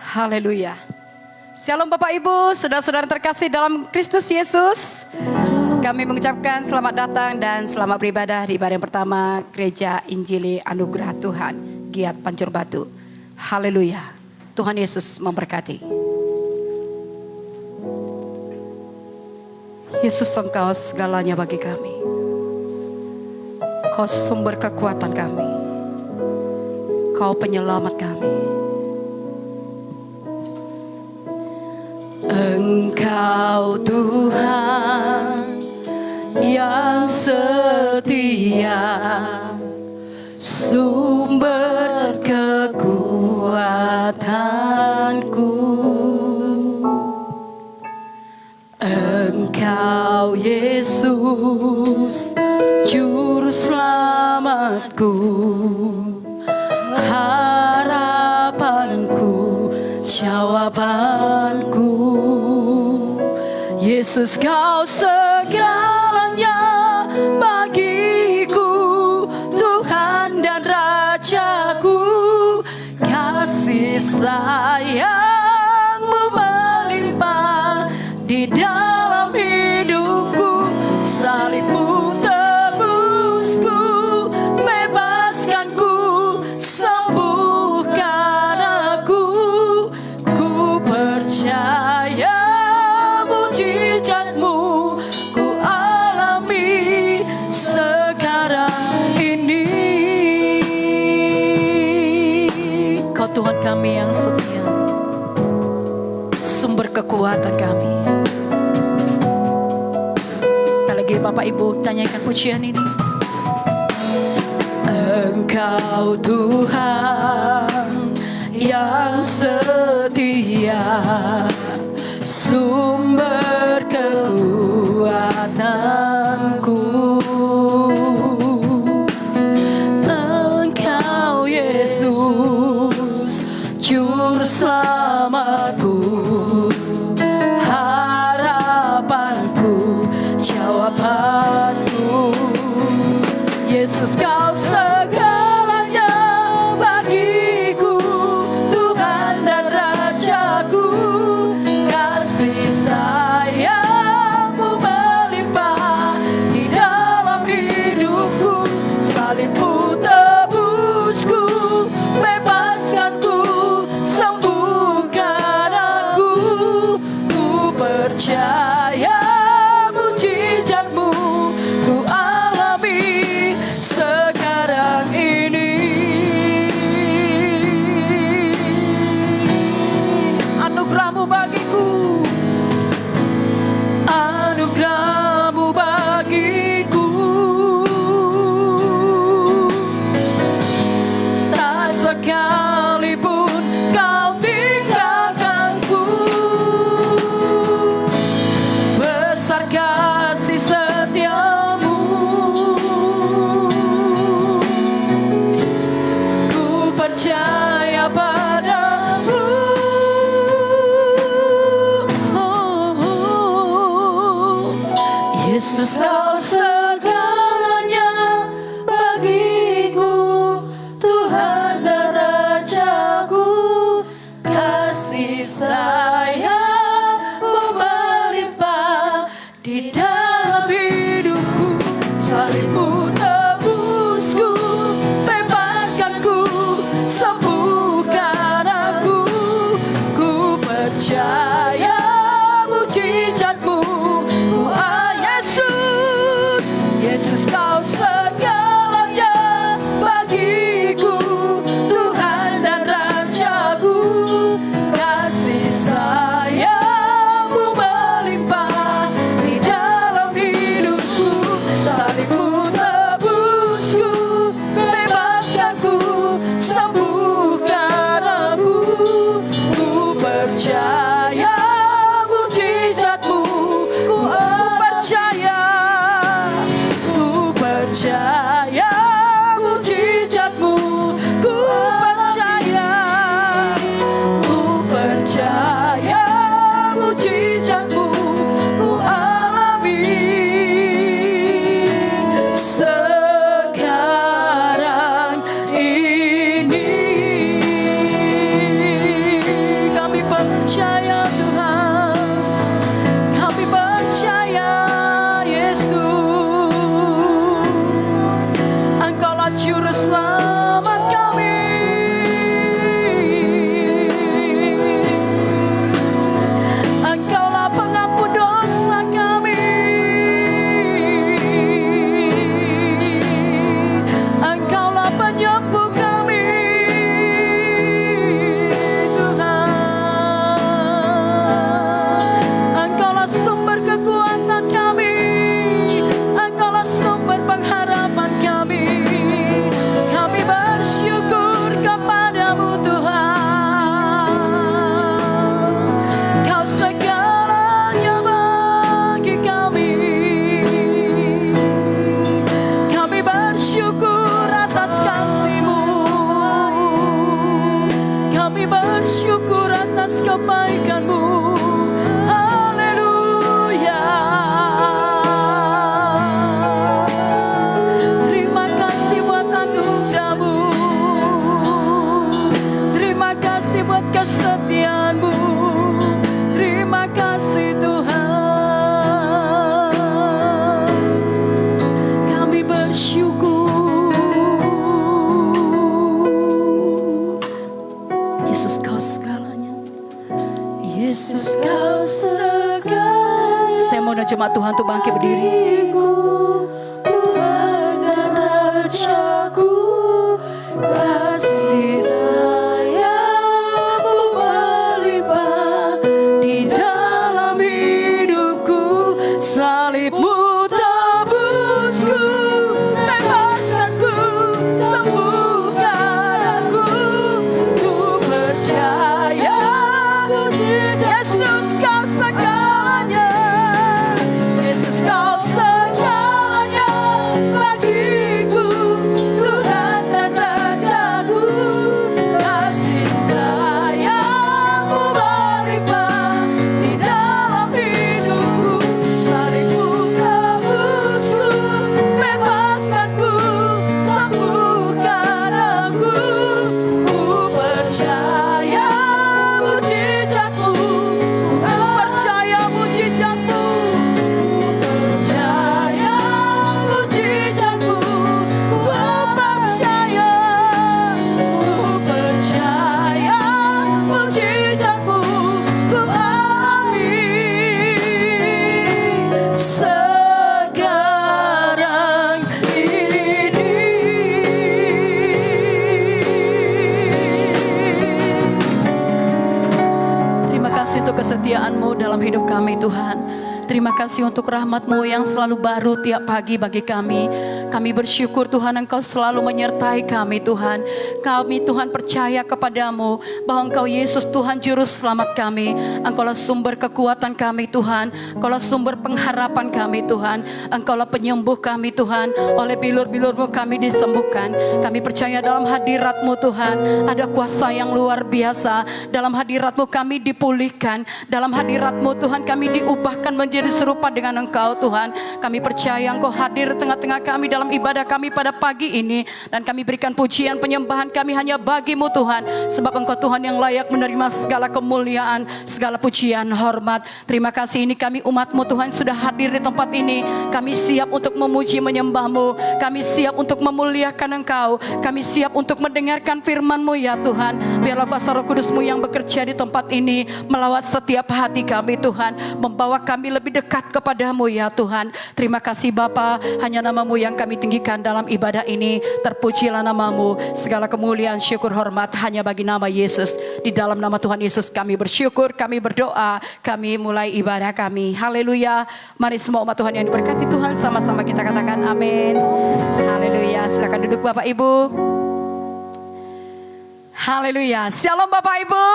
Haleluya. Shalom Bapak Ibu, saudara-saudara terkasih dalam Kristus Yesus. Kami mengucapkan selamat datang dan selamat beribadah di ibadah yang pertama Gereja Injili Anugerah Tuhan, Giat Pancur Batu. Haleluya. Tuhan Yesus memberkati. Yesus, Engkau segalanya bagi kami. Kau sumber kekuatan kami. Kau penyelamat kami. Engkau Tuhan yang setia, sumber kekuatanku. Engkau Yesus, Juru Selamatku, harapanku, jawabanku. Yesus, Kau segalanya bagiku, Tuhan dan Rajaku. Kasih sayang-Mu melimpah di dalam hidupku. Salib-Mu tebusku, bebaskanku, sembuhkan aku. Ku percaya mujizat-Mu ku alami sekarang ini. Kau Tuhan kami yang setia, sumber kekuatan kami. Sekali lagi Bapak Ibu tanyakan pujian ini. Engkau Tuhan yang setia, sumber kekuatanku. Engkau Yesus, Juru Selamatku, harapanku, jawabanku. Yesus, Kau segalanya bagiku, Tuhan dan Rajaku. Kasih sayang-Mu melimpah di dalam hidupku. Salib-Mu tebusku, bebaskanku, sembuhkan aku. Ku percaya mujizat-Mu ku alami sekarang ini. Anugerah-Mu bagiku, anugerah-Mu bagiku. Tak sekalipun Kau tinggalkanku. Besar kasih setia-Mu, ku percaya padamu. Yesus, Kau segalanya bagiku, Tuhan dan Rajaku. Kasih sayang-Mu melimpah di dalam hidupku. Salib-Mu tebusku, bebaskanku, sembuhkan aku. Ku percaya mujizat-Mu, Yesus. Kami bersyukur atas kebaikan-Mu. Haleluya. Terima kasih buat anugerah-Mu. Terima kasih buat kesetiaan-Mu. Terima kasih Tuhan. Kami bersyukur. Yesus Kau segalanya. Yesus Kau segalanya. Saya mau jemaat Tuhan untuk bangkit berdiri. Tuhan dan Rajaku, kasih sayang-Mu melimpah di dalam hidupku. Salib-Mu tebusku, bebaskanku, sembuhkan aku. Ku percaya Yesus Kau segalanya. Yesus Kau segalanya bagiku. Tuhan dan Rajaku, kasih sayang-Mu melimpah di dalam hidupku. Salib-Mu tebusku, bebaskanku, sembuhkan aku. Ku percaya mujizat-Mu, ku percaya mujizat-Mu, ku percaya mujizat-Mu, ku percaya mujizat-Mu, ku alami sekarang ini. Terima kasih untuk kesetiaan-Mu dalam hidup kami Tuhan. Terima kasih untuk rahmat-Mu yang selalu baru tiap pagi bagi kami. Kami bersyukur Tuhan Engkau selalu menyertai kami Tuhan. Kami Tuhan percaya kepadamu bahwa Engkau Yesus Tuhan Juru Selamat kami. Engkaulah sumber kekuatan kami Tuhan. Engkaulah sumber pengharapan kami Tuhan. Engkaulah penyembuh kami Tuhan. Oleh bilur-bilur-Mu kami disembuhkan. Kami percaya dalam hadirat-Mu Tuhan ada kuasa yang luar biasa. Dalam hadirat-Mu kami dipulihkan. Dalam hadirat-Mu Tuhan kami diubahkan menjadi serupa dengan Engkau Tuhan. Kami percaya Engkau hadir tengah-tengah kami dalam ibadah kami pada pagi ini. Dan kami berikan pujian penyembahan kami hanya bagi-Mu Tuhan. Sebab Engkau Tuhan yang layak menerima segala kemuliaan, segala pujian, hormat. Terima kasih ini kami umat-Mu Tuhan sudah hadir di tempat ini. Kami siap untuk memuji menyembah-Mu. Kami siap untuk memuliakan Engkau. Kami siap untuk mendengarkan firman-Mu ya Tuhan. Biarlah kuasa Roh Kudus-Mu yang bekerja di tempat ini melawat setiap hati kami Tuhan. Membawa kami lebih dekat kepadamu ya Tuhan. Terima kasih Bapa, hanya nama-Mu yang kami tinggikan dalam ibadah ini. Terpujilah nama-Mu, segala kemuliaan, syukur, hormat hanya bagi nama Yesus. Di dalam nama Tuhan Yesus kami bersyukur, kami berdoa, kami mulai ibadah kami. Haleluya. Mari semua umat Tuhan yang diberkati Tuhan, sama-sama kita katakan amin. Haleluya. Silakan duduk Bapak Ibu. Haleluya. Shalom Bapak Ibu.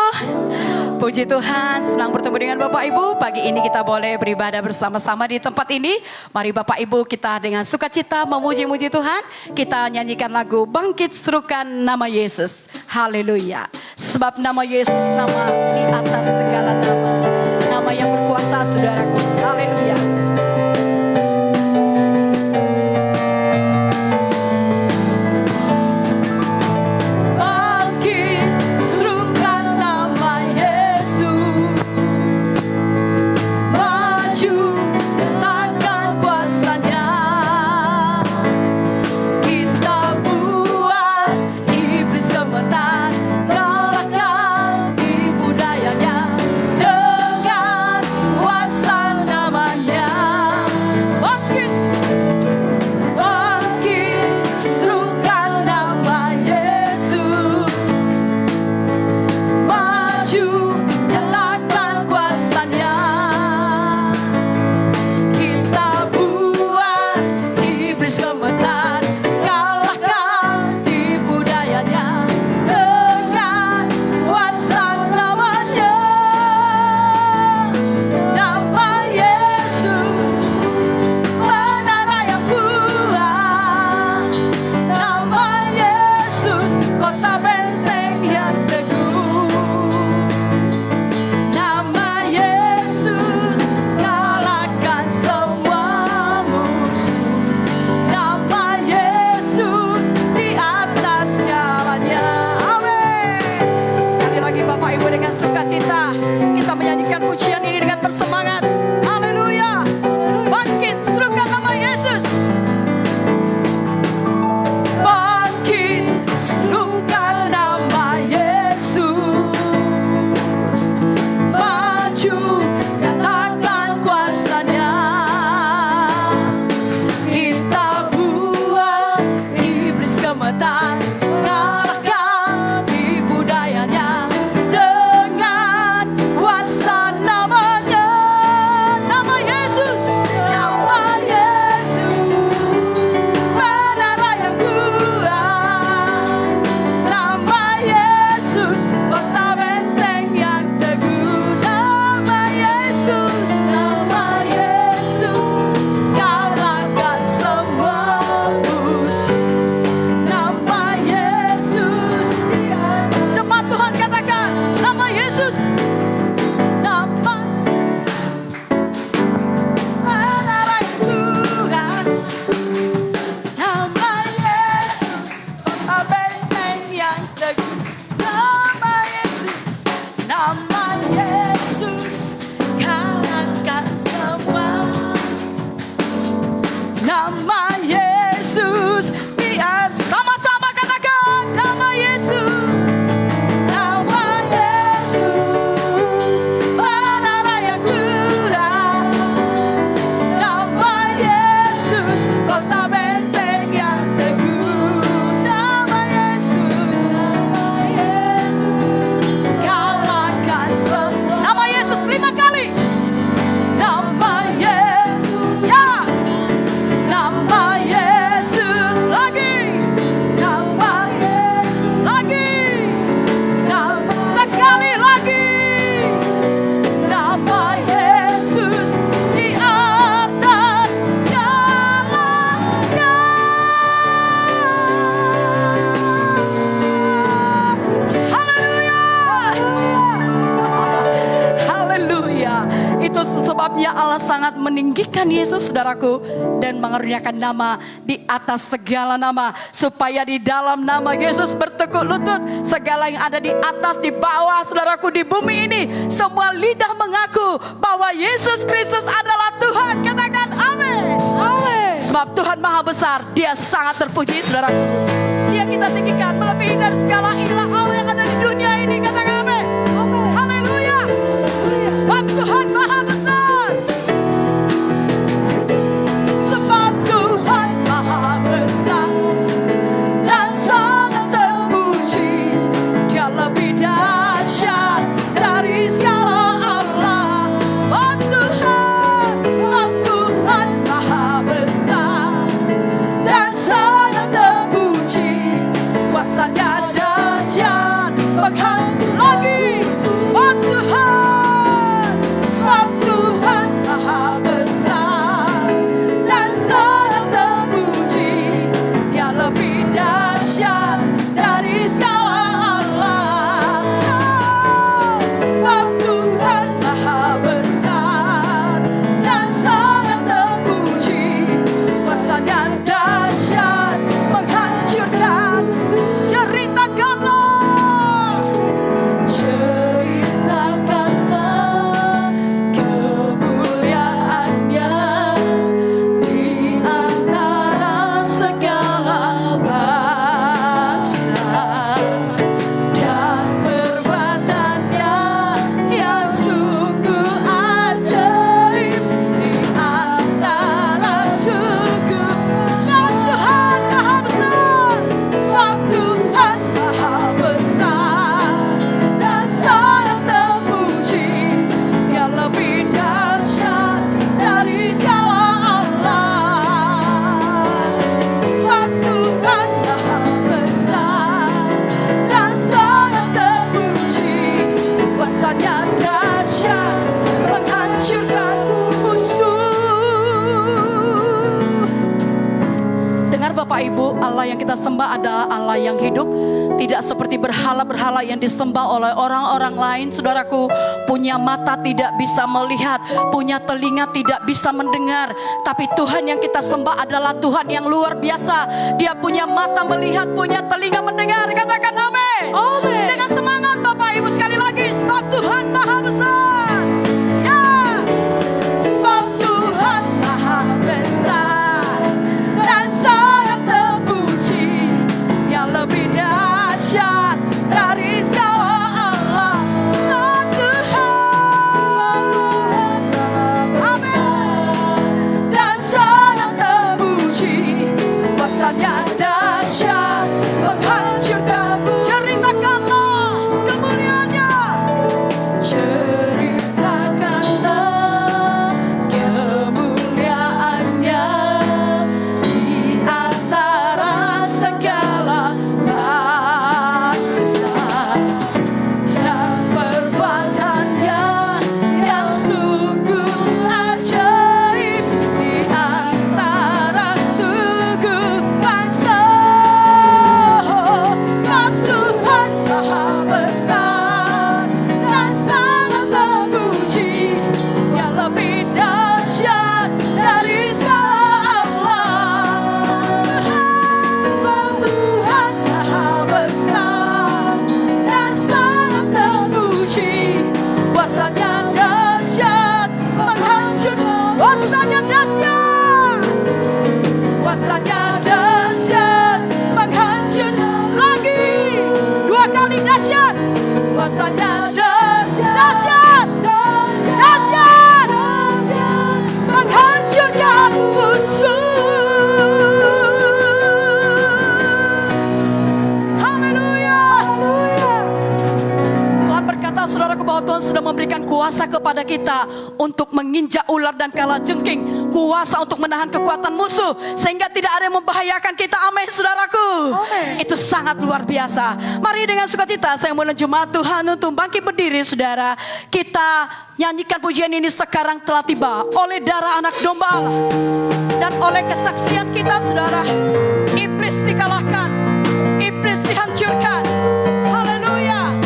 Puji Tuhan, senang bertemu dengan Bapak Ibu. Pagi ini kita boleh beribadah bersama-sama di tempat ini. Mari Bapak Ibu kita dengan sukacita memuji-muji Tuhan. Kita nyanyikan lagu Bangkit Serukan Nama Yesus. Haleluya. Sebab nama Yesus nama di atas segala nama. Nama yang berkuasa saudaraku. Haleluya. Nama sukacita. Kita menyanyikan pujian ini dengan bersemangat. Haleluya. Bangkit, serukan nama Yesus. Bangkit, serukan nama Yesus. Maju, nyatakan kuasanya. Kita buat iblis gemetar, ngalahkan tipu dayanya dengan kuasa namanya. Nama Yesus, nama Yesus, menara yang kuat. Nama Yesus, kota benteng yang teguh. Nama Yesus, kalahkan semua musuh. Nama Yesus, jemaat Tuhan katakan, nama Yesus, nama menara yang Tuhan. Nama Yesus, kota benteng yang teguh. Nama Yesus, kalahkan semua. Nama Yesus, dia sama-sama katakan, nama Yesus, menara yang kuat. Nama Yesus, kota benteng yang teguh. Nama Yesus, kalahkan semua. Nama Yesus 5 kali. Nama Yesus, ya. Nama Yesus lagi. Nama Yesus lagi. Nama sekali lagi. Nama Yesus di atas segalanya. Haleluya. Haleluya. Itu sebabnya Allah sangat meninggikan Yesus, saudaraku, dan mengaruniakan nama di atas segala nama, supaya di dalam nama Yesus bertekuk lutut segala yang ada di atas, di bawah, saudaraku, di bumi ini, semua lidah mengaku bahwa Yesus Kristus adalah Tuhan. Katakan amin. Amin. Sebab Tuhan Maha Besar, Dia sangat terpuji, saudaraku. Dia kita tinggikan melebihi dari segala ilah Allah yang ada di dunia ini. Katakan amin. Haleluya. Sebab Tuhan Maha Besar. Sebab Tuhan Maha Besar dan sangat terpuji. Dia lebih dahsyat dari segala Allah. Sebab Tuhan Maha Besar dan sangat terpuji. Kuasanya dahsyat, menghantam lagi. Sebab Tuhan Maha Besar dan sangat terpuji. Dia lebih dahsyat dari segala Allah. Sebab Tuhan Maha Besar dan sangat terpuji. Kuasanya dahsyat, menghancurkan. Ceritakanlah kemuliaannya di antara segala bangsa, dan perbuatannya yang sungguh ajaib di antara suku. Dan Tuhan Maha Besar, sebab Tuhan Maha Besar dan sangat terpuji. Dia lebih dahsyat dari segala Allah. Sebab Tuhan Maha Besar dan sangat terpuji. Kuasanya dahsyat, menghancurkan musuh. Dengar Bapak Ibu, Allah yang kita sembah adalah Allah yang hidup. Tidak seperti berhala-berhala yang disembah oleh orang-orang lain. Saudaraku, punya mata tidak bisa melihat, punya telinga tidak bisa mendengar. Tapi Tuhan yang kita sembah adalah Tuhan yang luar biasa. Dia punya mata melihat, punya telinga mendengar. Katakan amin. Dengan semangat Bapak Ibu sekali lagi. Sebab Tuhan besar dan sangat terpuji, yang lebih dahsyat dari Tuhan Maha besar dan sangat terpuji, kuasanya dahsyat menghancur, kuasanya dahsyat, kuasanya dahsyat menghancur lagi, dua kali dahsyat, kuasanya dahsyat, dahsyat menghancurkan musuh. Saudaraku, bahwa Tuhan sudah memberikan kuasa kepada kita untuk menginjak ular dan kalajengking, kuasa untuk menahan kekuatan musuh sehingga tidak ada yang membahayakan kita. Amin, saudaraku. Amen. Itu sangat luar biasa. Mari dengan sukacita saya mau jemaat Tuhan untuk bangkit berdiri, saudara. Kita nyanyikan pujian ini sekarang telah tiba oleh darah anak domba Allah dan oleh kesaksian kita, saudara. Iblis dikalahkan, iblis dihancurkan. Haleluya.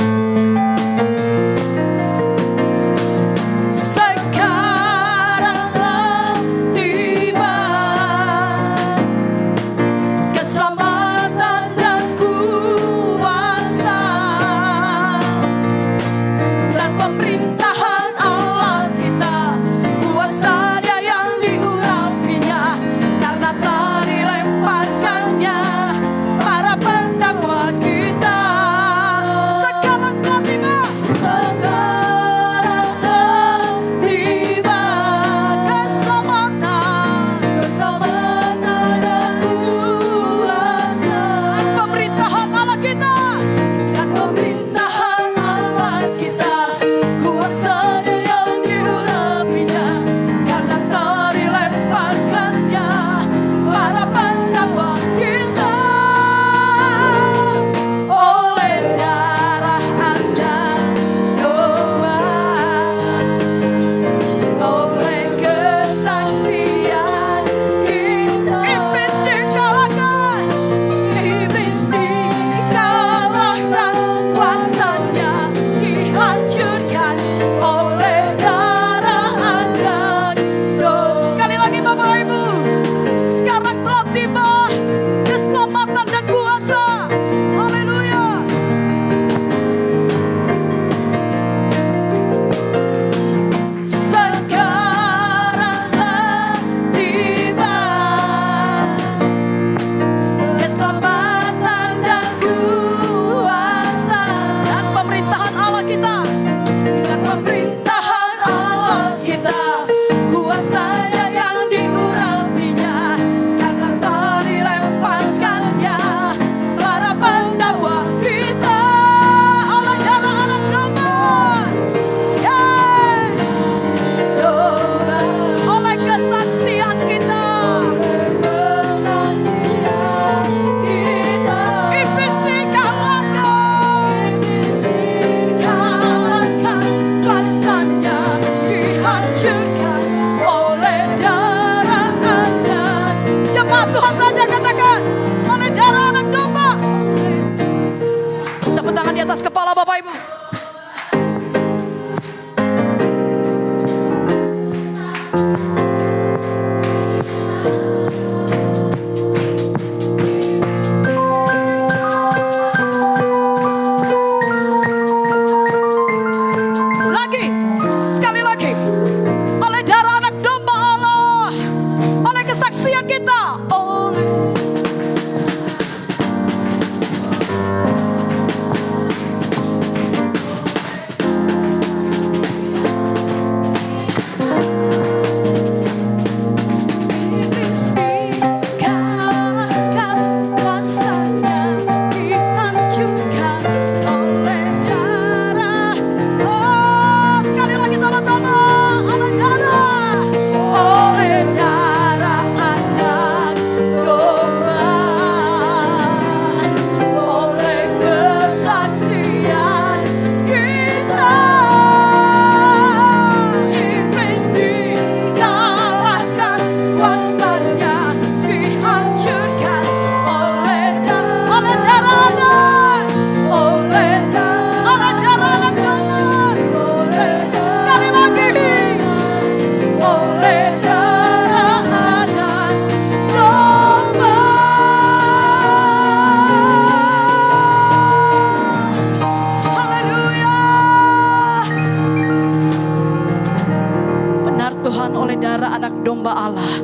domba Allah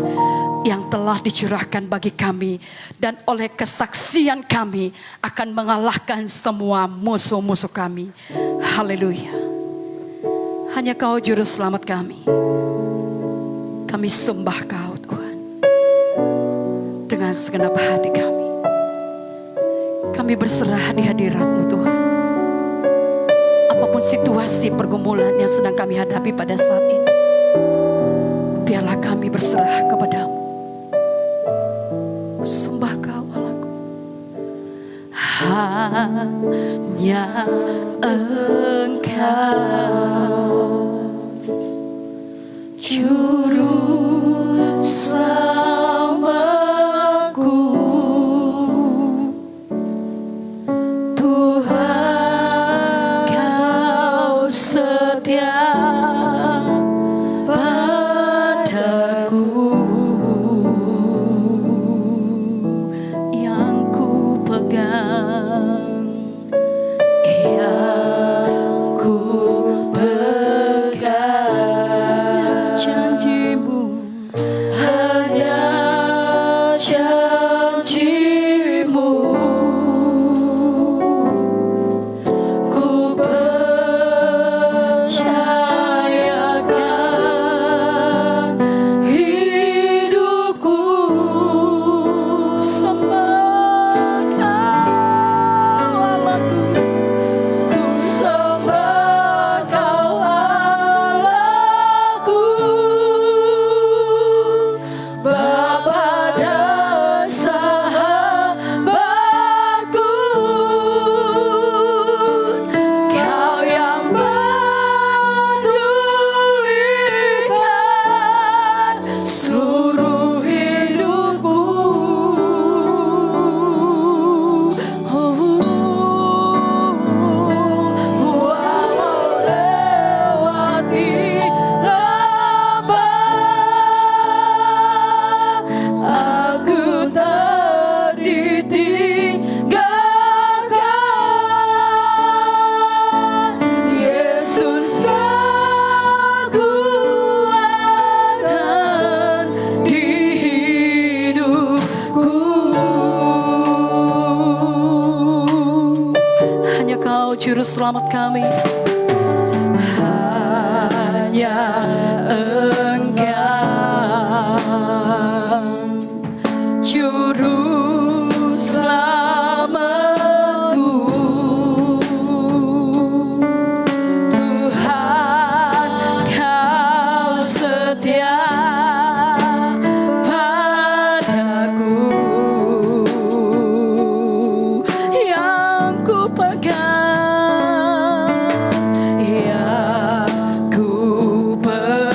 yang telah dicurahkan bagi kami, dan oleh kesaksian kami akan mengalahkan semua musuh-musuh kami. Haleluya. Hanya Kau juru selamat kami. Kami sembah Kau Tuhan dengan segenap hati kami. Kami berserah di hadirat-Mu Tuhan. Apapun situasi pergumulan yang sedang kami hadapi pada saat ini, biarlah kami berserah kepada-Mu. Sembah Kau Allahku. Hanya Engkau juru selamatku, Tuhan Kau setia padaku. Juru selamat kami. Hanya Engkau juru selamatku, Tuhan Kau setia padaku, yang ku pegang, yang ku pegang.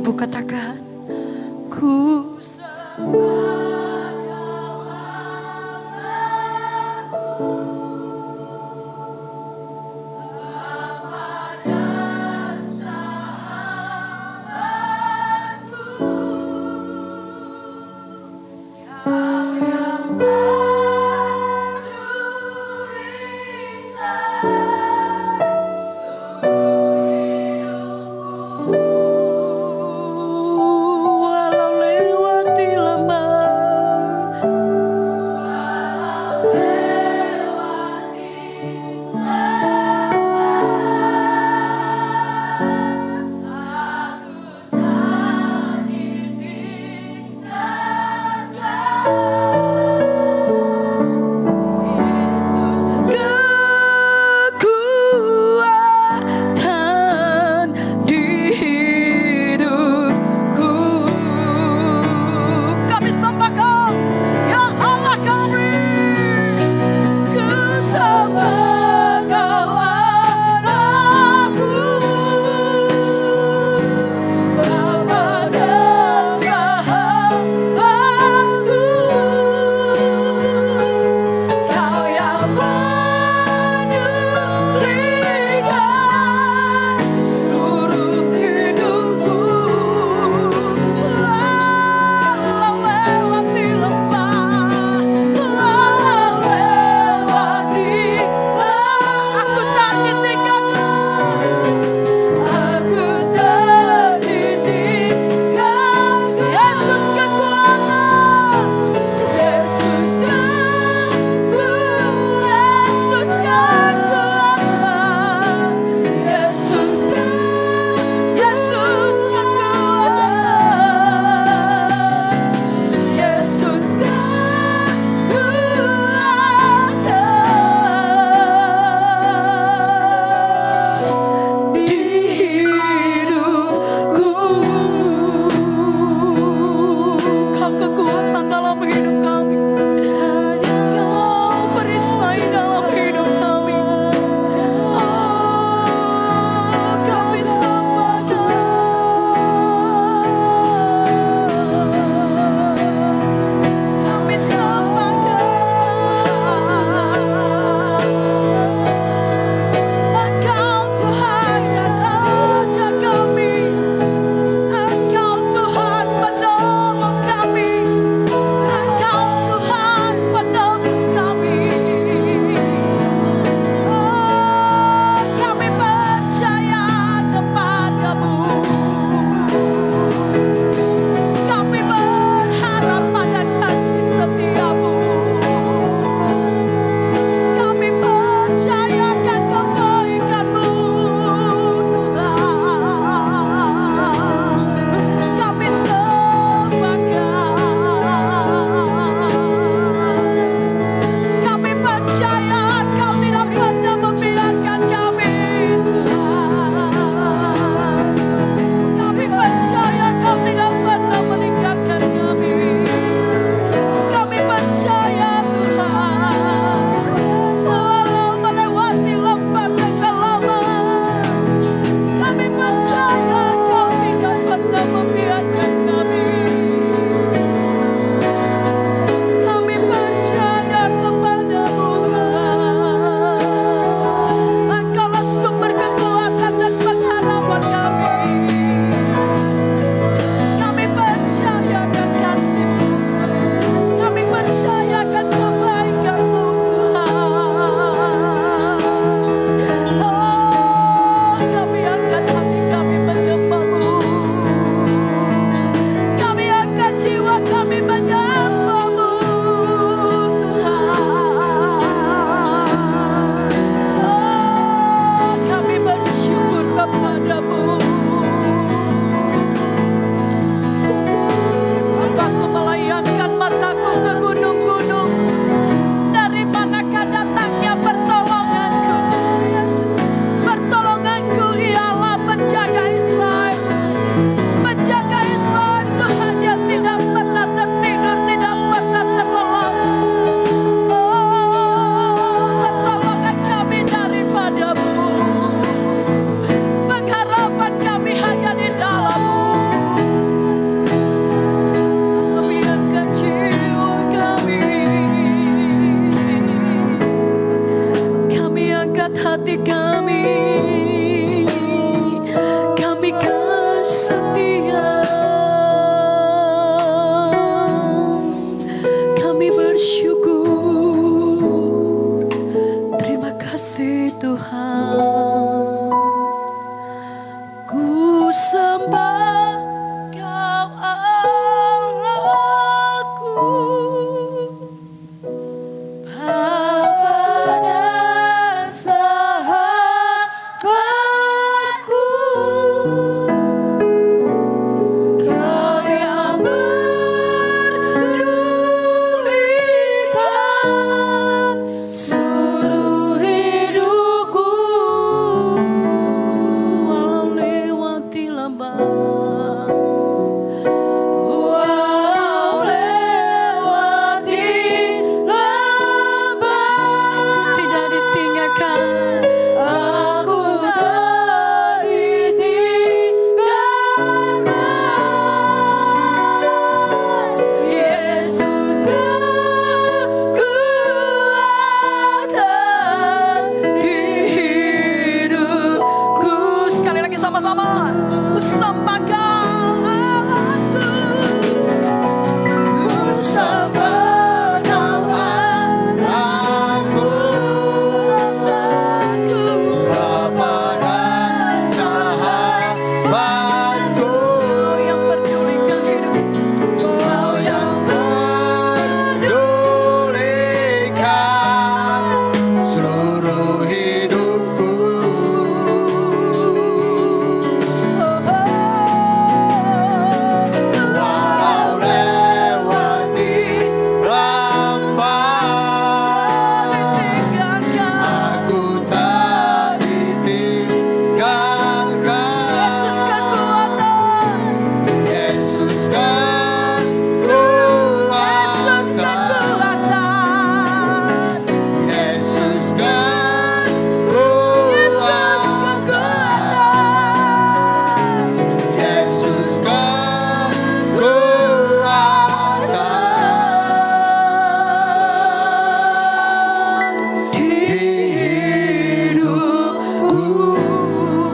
Ibu katakan, ku sembah Kau Allahku, Bapa dan Sahabatku, Kau yang peduli seluruh hidupku. kami kan setia, kami bersyukur, terima kasih Tuhan. Ku sembah Kau Allahku, Bapa dan sahabatku, Kau yang pedulikan seluruh hidupku, walau lewati lembah, walau lewati lembah, tidak ditinggalkan, aku tak ditinggalkan. Yesus kekuatan di hidupku. Sekali lagi sama-sama. Ku sembah Kau Allahku, ku sembah Kau Allahku, Bapa dan sahabatku, Kau yang pedulikan hidupku, Kau yang pedulikan seluruh hidupku. Walau lewati lembah, aku tak ditinggalkan. Yesus kekuatan, Yesus kan Yesus kuasa, kekuatan, Yesus kan Yesus kuasa, kekuatan. Yesus kan kuasa Di hidupku.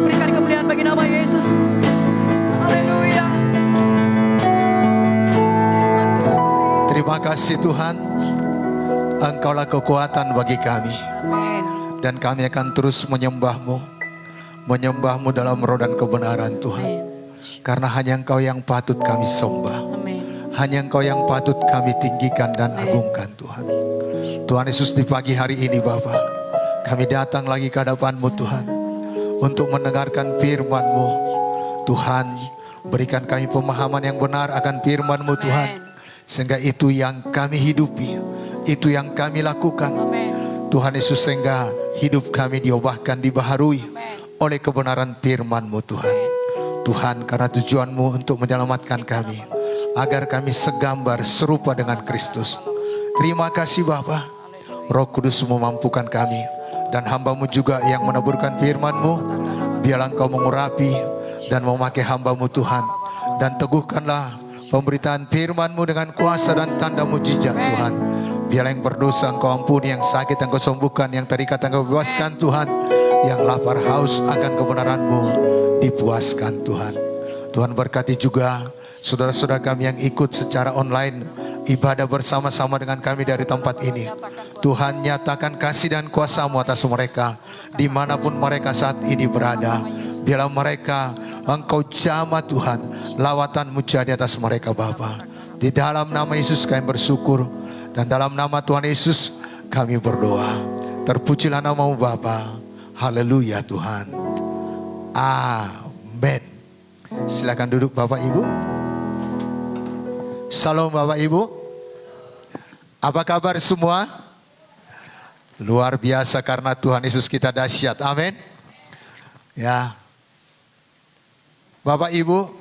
Berikan kemuliaan bagi nama Yesus. Haleluya. Terima kasih Tuhan, Engkaulah kekuatan bagi kami, Amin. dan kami akan terus menyembah-Mu dalam roh dan kebenaran Tuhan. Karena hanya Engkau yang patut kami sembah, Amin. hanya Engkau yang patut kami tinggikan dan agungkan Tuhan. Tuhan Yesus, di pagi hari ini Bapa, kami datang lagi ke hadapan-Mu Tuhan, untuk mendengarkan firman-Mu. Tuhan, berikan kami pemahaman yang benar akan firman-Mu Tuhan, sehingga itu yang kami hidupi, itu yang kami lakukan. Amin. Tuhan Yesus, sehingga hidup kami diubahkan, dibaharui oleh kebenaran firman-Mu Tuhan. Tuhan, karena tujuan-Mu untuk menyelamatkan kami, agar kami segambar serupa dengan Kristus. Terima kasih Bapa. Roh Kudus memampukan kami, dan hamba-Mu juga yang meneburkan firman-Mu. Biarlah Engkau mengurapi dan memakai hamba-Mu Tuhan, dan teguhkanlah pemberitaan firman-Mu dengan kuasa dan tanda mujizat Tuhan. Biarlah yang berdosa Engkau ampuni, yang sakit Engkau sembuhkan, yang terikat Engkau bebaskan Tuhan, yang lapar haus akan kebenaran-Mu dipuaskan Tuhan. Tuhan, berkati juga saudara-saudara kami yang ikut secara online ibadah bersama-sama dengan kami dari tempat ini. Tuhan, nyatakan kasih dan kuasa-Mu atas mereka dimanapun mereka saat ini berada. Biarlah mereka Engkau jamah Tuhan, lawatan-Mu jadi atas mereka Bapa. Di dalam nama Yesus kami bersyukur, dan dalam nama Tuhan Yesus kami berdoa. Terpujilah nama-Mu Bapa. Haleluya Tuhan. Amin. Silakan duduk Bapak Ibu. Salam Bapak Ibu. Apa kabar semua? Luar biasa, karena Tuhan Yesus kita dahsyat. Amin. Ya. Bapak Ibu,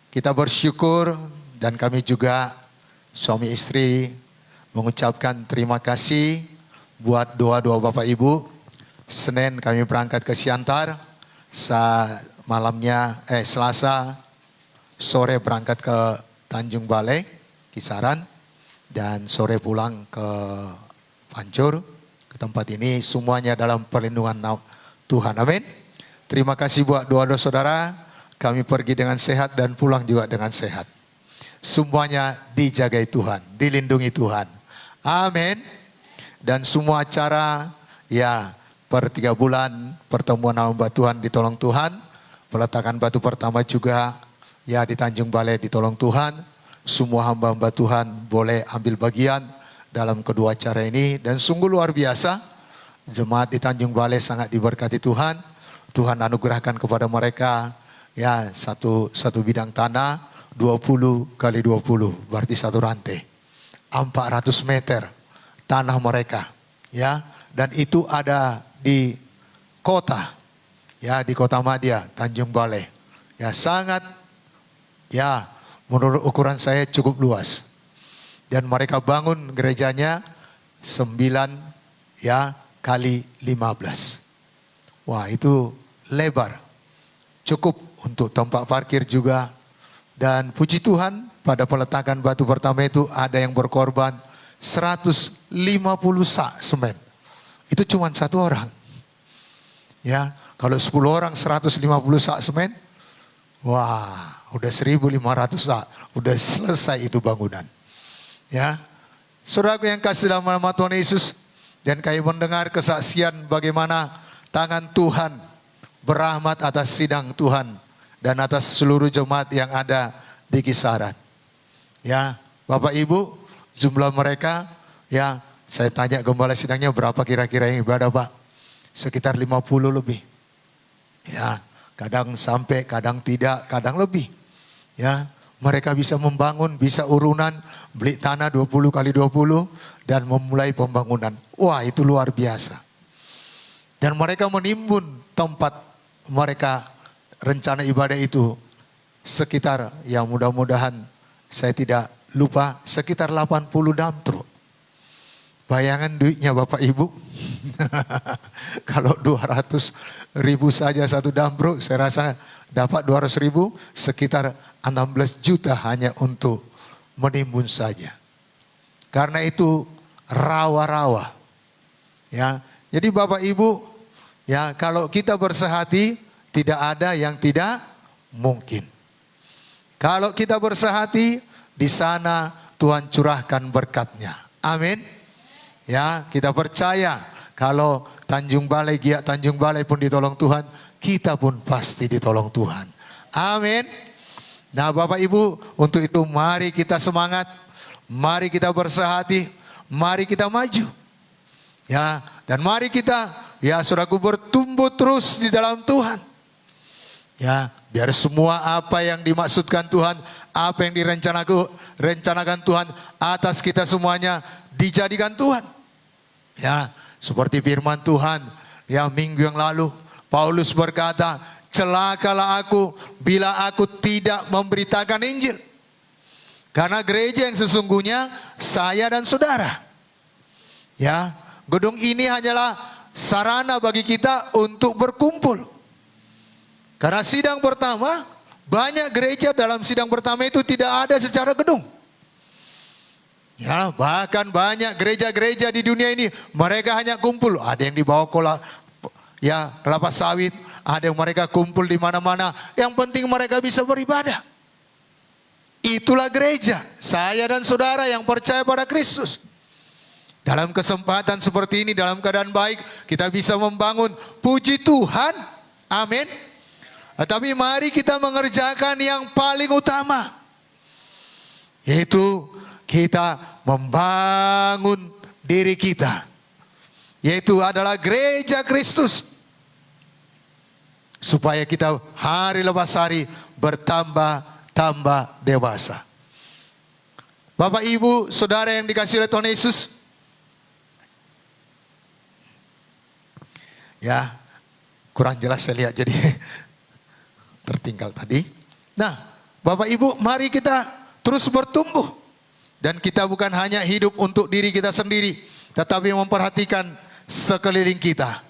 kita bersyukur, dan kami juga suami istri mengucapkan terima kasih buat doa-doa Bapak Ibu. Senin kami berangkat ke Siantar, Selasa sore berangkat ke Tanjung Balai, Kisaran, dan sore pulang ke Pancur. Ke tempat ini semuanya dalam perlindungan Tuhan. Amin. Terima kasih buat doa-doa saudara. Kami pergi dengan sehat dan pulang juga dengan sehat. Semuanya dijagai Tuhan, dilindungi Tuhan. Amin. Dan semua acara ya per 3 bulan pertemuan hamba Tuhan ditolong Tuhan. Peletakan batu pertama juga ya di Tanjung Balai ditolong Tuhan. Semua hamba-hamba Tuhan boleh ambil bagian dalam kedua acara ini. Dan sungguh luar biasa. Jemaat di Tanjung Balai sangat diberkati Tuhan. Tuhan anugerahkan kepada mereka ya satu bidang tanah 20 kali 20 berarti satu rantai. 400 meter tanah mereka ya, dan itu ada di kota ya, di Kota Madia, Tanjung Balai. Ya sangat ya menurut ukuran saya cukup luas. Dan mereka bangun gerejanya 9 ya kali 15. Wah, itu lebar. Cukup untuk tempat parkir juga. Dan puji Tuhan pada peletakan batu pertama itu ada yang berkorban 150 sak semen. Itu cuma 1 orang. Ya, kalau 10 orang 150 sak semen, wah, udah 1.500 sak, udah selesai itu bangunan. Ya, saudaraku yang kasih dalam nama Tuhan Yesus, dan kami mendengar kesaksian bagaimana tangan Tuhan berahmat atas sidang Tuhan dan atas seluruh jemaat yang ada di kisaran. Ya, Bapak Ibu, jumlah mereka, ya saya tanya gembala sidangnya berapa kira-kira yang ibadah Pak? Sekitar 50 lebih. Ya, kadang sampai, kadang tidak, kadang lebih. Ya, mereka bisa membangun, bisa urunan, beli tanah 20 kali 20 dan memulai pembangunan. Wah, itu luar biasa. Dan mereka menimbun tempat mereka rencana ibadah itu sekitar, ya mudah-mudahan saya tidak lupa, sekitar 80 dump truck. Bayangan duitnya Bapak Ibu. Kalau 200.000 saja satu dump truck, saya rasa dapat 200.000, sekitar 16 juta hanya untuk menimbun saja. Karena itu rawa-rawa. Ya, jadi Bapak Ibu, ya kalau kita bersehati tidak ada yang tidak mungkin. Kalau kita bersehati di sana Tuhan curahkan berkat-Nya. Amin. Ya, kita percaya kalau Tanjung Balai, Giat Tanjung Balai pun ditolong Tuhan, kita pun pasti ditolong Tuhan. Amin. Nah, Bapak Ibu, untuk itu mari kita semangat, mari kita bersehati, mari kita maju. Ya, dan mari kita, ya saudaraku, bertumbuh terus di dalam Tuhan. Ya, biar semua apa yang dimaksudkan Tuhan, apa yang direncanakan Tuhan atas kita semuanya dijadikan Tuhan. Ya, seperti firman Tuhan yang minggu yang lalu, Paulus berkata, celakalah aku bila aku tidak memberitakan Injil. Karena gereja yang sesungguhnya saya dan saudara. Ya, gedung ini hanyalah sarana bagi kita untuk berkumpul. Karena sidang pertama, banyak gereja dalam sidang pertama itu tidak ada secara gedung. Ya, bahkan banyak gereja-gereja di dunia ini mereka hanya kumpul. Ada yang dibawa kelapa sawit, ada yang mereka kumpul di mana-mana. Yang penting mereka bisa beribadah. Itulah gereja, saya dan saudara yang percaya pada Kristus. Dalam kesempatan seperti ini, dalam keadaan baik, kita bisa membangun, puji Tuhan. Amin. Tetapi mari kita mengerjakan yang paling utama, yaitu kita membangun diri kita, yaitu adalah gereja Kristus, supaya kita hari lepas hari bertambah-tambah dewasa. Bapak Ibu Saudara yang dikasihi oleh Tuhan Yesus, ya kurang jelas saya lihat jadi tertinggal tadi. Nah, Bapak Ibu, mari kita terus bertumbuh. Dan kita bukan hanya hidup untuk diri kita sendiri, tetapi memperhatikan sekeliling kita.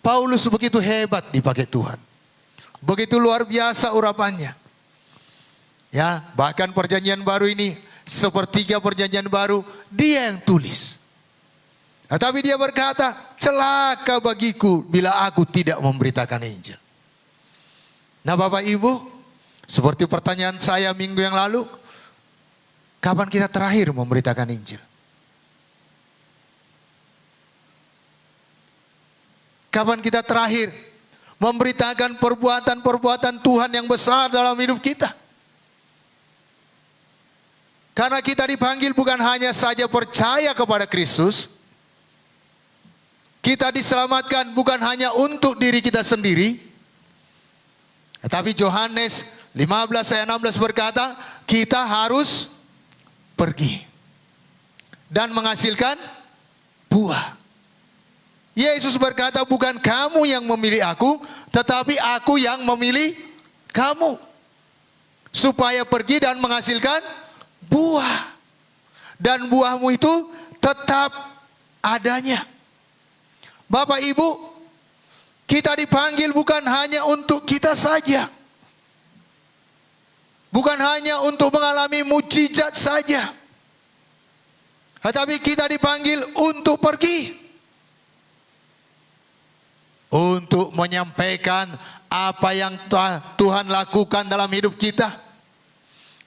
Paulus begitu hebat dipakai Tuhan. Begitu luar biasa urapannya. Ya, bahkan perjanjian baru ini, sepertiga perjanjian baru, dia yang tulis. Tetapi dia berkata, celaka bagiku bila aku tidak memberitakan Injil. Nah Bapak Ibu, seperti pertanyaan saya minggu yang lalu, kapan kita terakhir memberitakan Injil? Kapan kita terakhir memberitakan perbuatan-perbuatan Tuhan yang besar dalam hidup kita? Karena kita dipanggil bukan hanya saja percaya kepada Kristus, kita diselamatkan bukan hanya untuk diri kita sendiri, tetapi Yohanes 15 ayat 16 berkata, kita harus pergi dan menghasilkan buah. Yesus berkata, bukan kamu yang memilih aku, tetapi aku yang memilih kamu. Supaya pergi dan menghasilkan buah. Dan buahmu itu tetap adanya. Bapak Ibu, kita dipanggil bukan hanya untuk kita saja. Bukan hanya untuk mengalami mujizat saja. Tetapi kita dipanggil untuk pergi. Untuk menyampaikan apa yang Tuhan lakukan dalam hidup kita.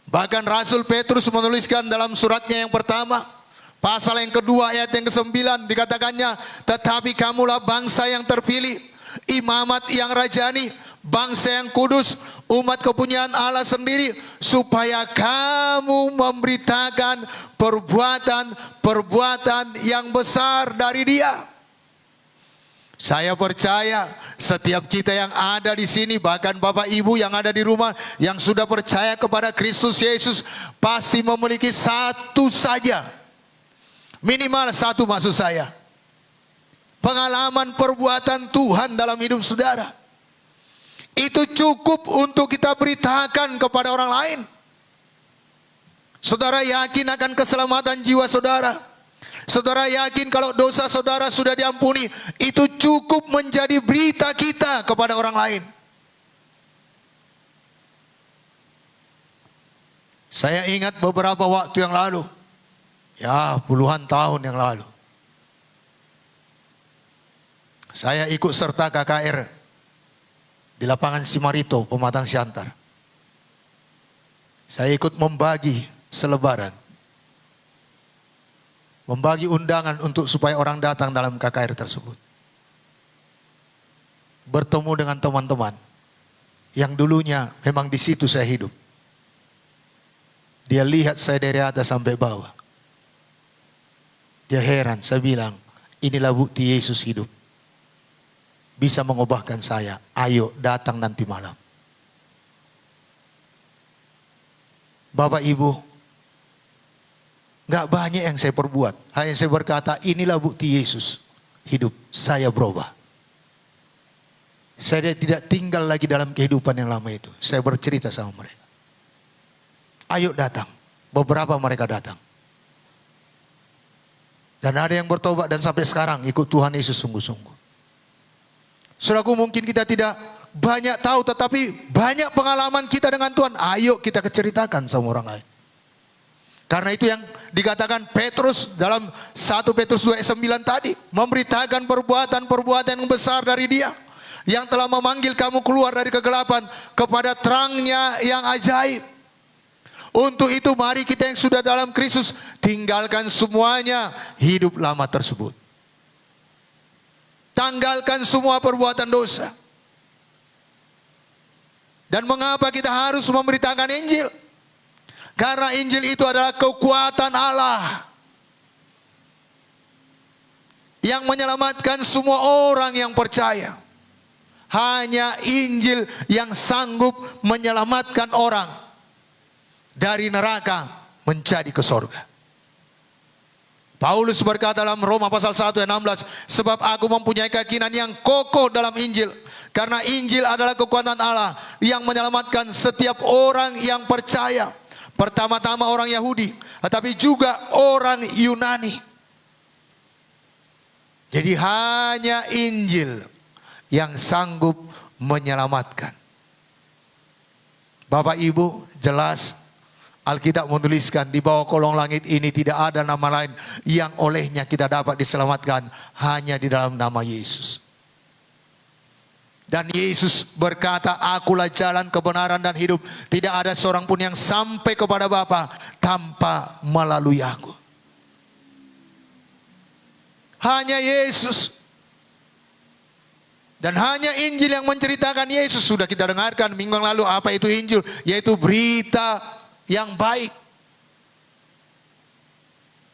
Bahkan Rasul Petrus menuliskan dalam suratnya yang pertama, pasal yang kedua ayat yang ke-9 dikatakannya, tetapi kamulah bangsa yang terpilih, imamat yang rajani, bangsa yang kudus, umat kepunyaan Allah sendiri, supaya kamu memberitakan perbuatan-perbuatan yang besar dari Dia. Saya percaya setiap kita yang ada di sini, bahkan Bapak Ibu yang ada di rumah yang sudah percaya kepada Kristus Yesus, pasti memiliki satu saja, minimal satu maksud saya, pengalaman perbuatan Tuhan dalam hidup saudara. Itu cukup untuk kita beritakan kepada orang lain. Saudara yakin akan keselamatan jiwa saudara? Saudara yakin kalau dosa saudara sudah diampuni? Itu cukup menjadi berita kita kepada orang lain. Saya ingat beberapa waktu yang lalu, ya puluhan tahun yang lalu, saya ikut serta KKR di lapangan Simarito, Pematang Siantar. Saya ikut membagi selebaran, membagi undangan untuk supaya orang datang dalam KKR tersebut. Bertemu dengan teman-teman yang dulunya memang di situ saya hidup. Dia lihat saya dari atas sampai bawah. Dia heran, saya bilang, inilah bukti Yesus hidup. Bisa mengubahkan saya, ayo datang nanti malam. Bapak Ibu, gak banyak yang saya perbuat. Hanya saya berkata, inilah bukti Yesus hidup, saya berubah. Saya tidak tinggal lagi dalam kehidupan yang lama itu. Saya bercerita sama mereka. Ayo datang. Beberapa mereka datang. Dan ada yang bertobat dan sampai sekarang ikut Tuhan Yesus sungguh-sungguh. Saudaraku, mungkin kita tidak banyak tahu, tetapi banyak pengalaman kita dengan Tuhan. Ayo kita ceritakan sama orang lain. Karena itu yang dikatakan Petrus dalam 1 Petrus 2:9 tadi. Memberitakan perbuatan-perbuatan yang besar dari Dia. Yang telah memanggil kamu keluar dari kegelapan kepada terangnya yang ajaib. Untuk itu mari kita yang sudah dalam Kristus tinggalkan semuanya hidup lama tersebut. Tanggalkan semua perbuatan dosa. Dan mengapa kita harus memberitakan Injil? Karena Injil itu adalah kekuatan Allah yang menyelamatkan semua orang yang percaya. Hanya Injil yang sanggup menyelamatkan orang dari neraka menjadi ke sorga. Paulus berkata dalam Roma pasal 1 ayat 16, sebab aku mempunyai keyakinan yang kokoh dalam Injil. Karena Injil adalah kekuatan Allah yang menyelamatkan setiap orang yang percaya. Pertama-tama orang Yahudi, tetapi juga orang Yunani. Jadi hanya Injil yang sanggup menyelamatkan. Bapak Ibu, jelas Alkitab menuliskan di bawah kolong langit ini tidak ada nama lain yang olehnya kita dapat diselamatkan, hanya di dalam nama Yesus. Dan Yesus berkata, akulah jalan, kebenaran dan hidup. Tidak ada seorang pun yang sampai kepada Bapa tanpa melalui aku. Hanya Yesus. Dan hanya Injil yang menceritakan Yesus. Sudah kita dengarkan minggu yang lalu apa itu Injil, yaitu berita yang baik.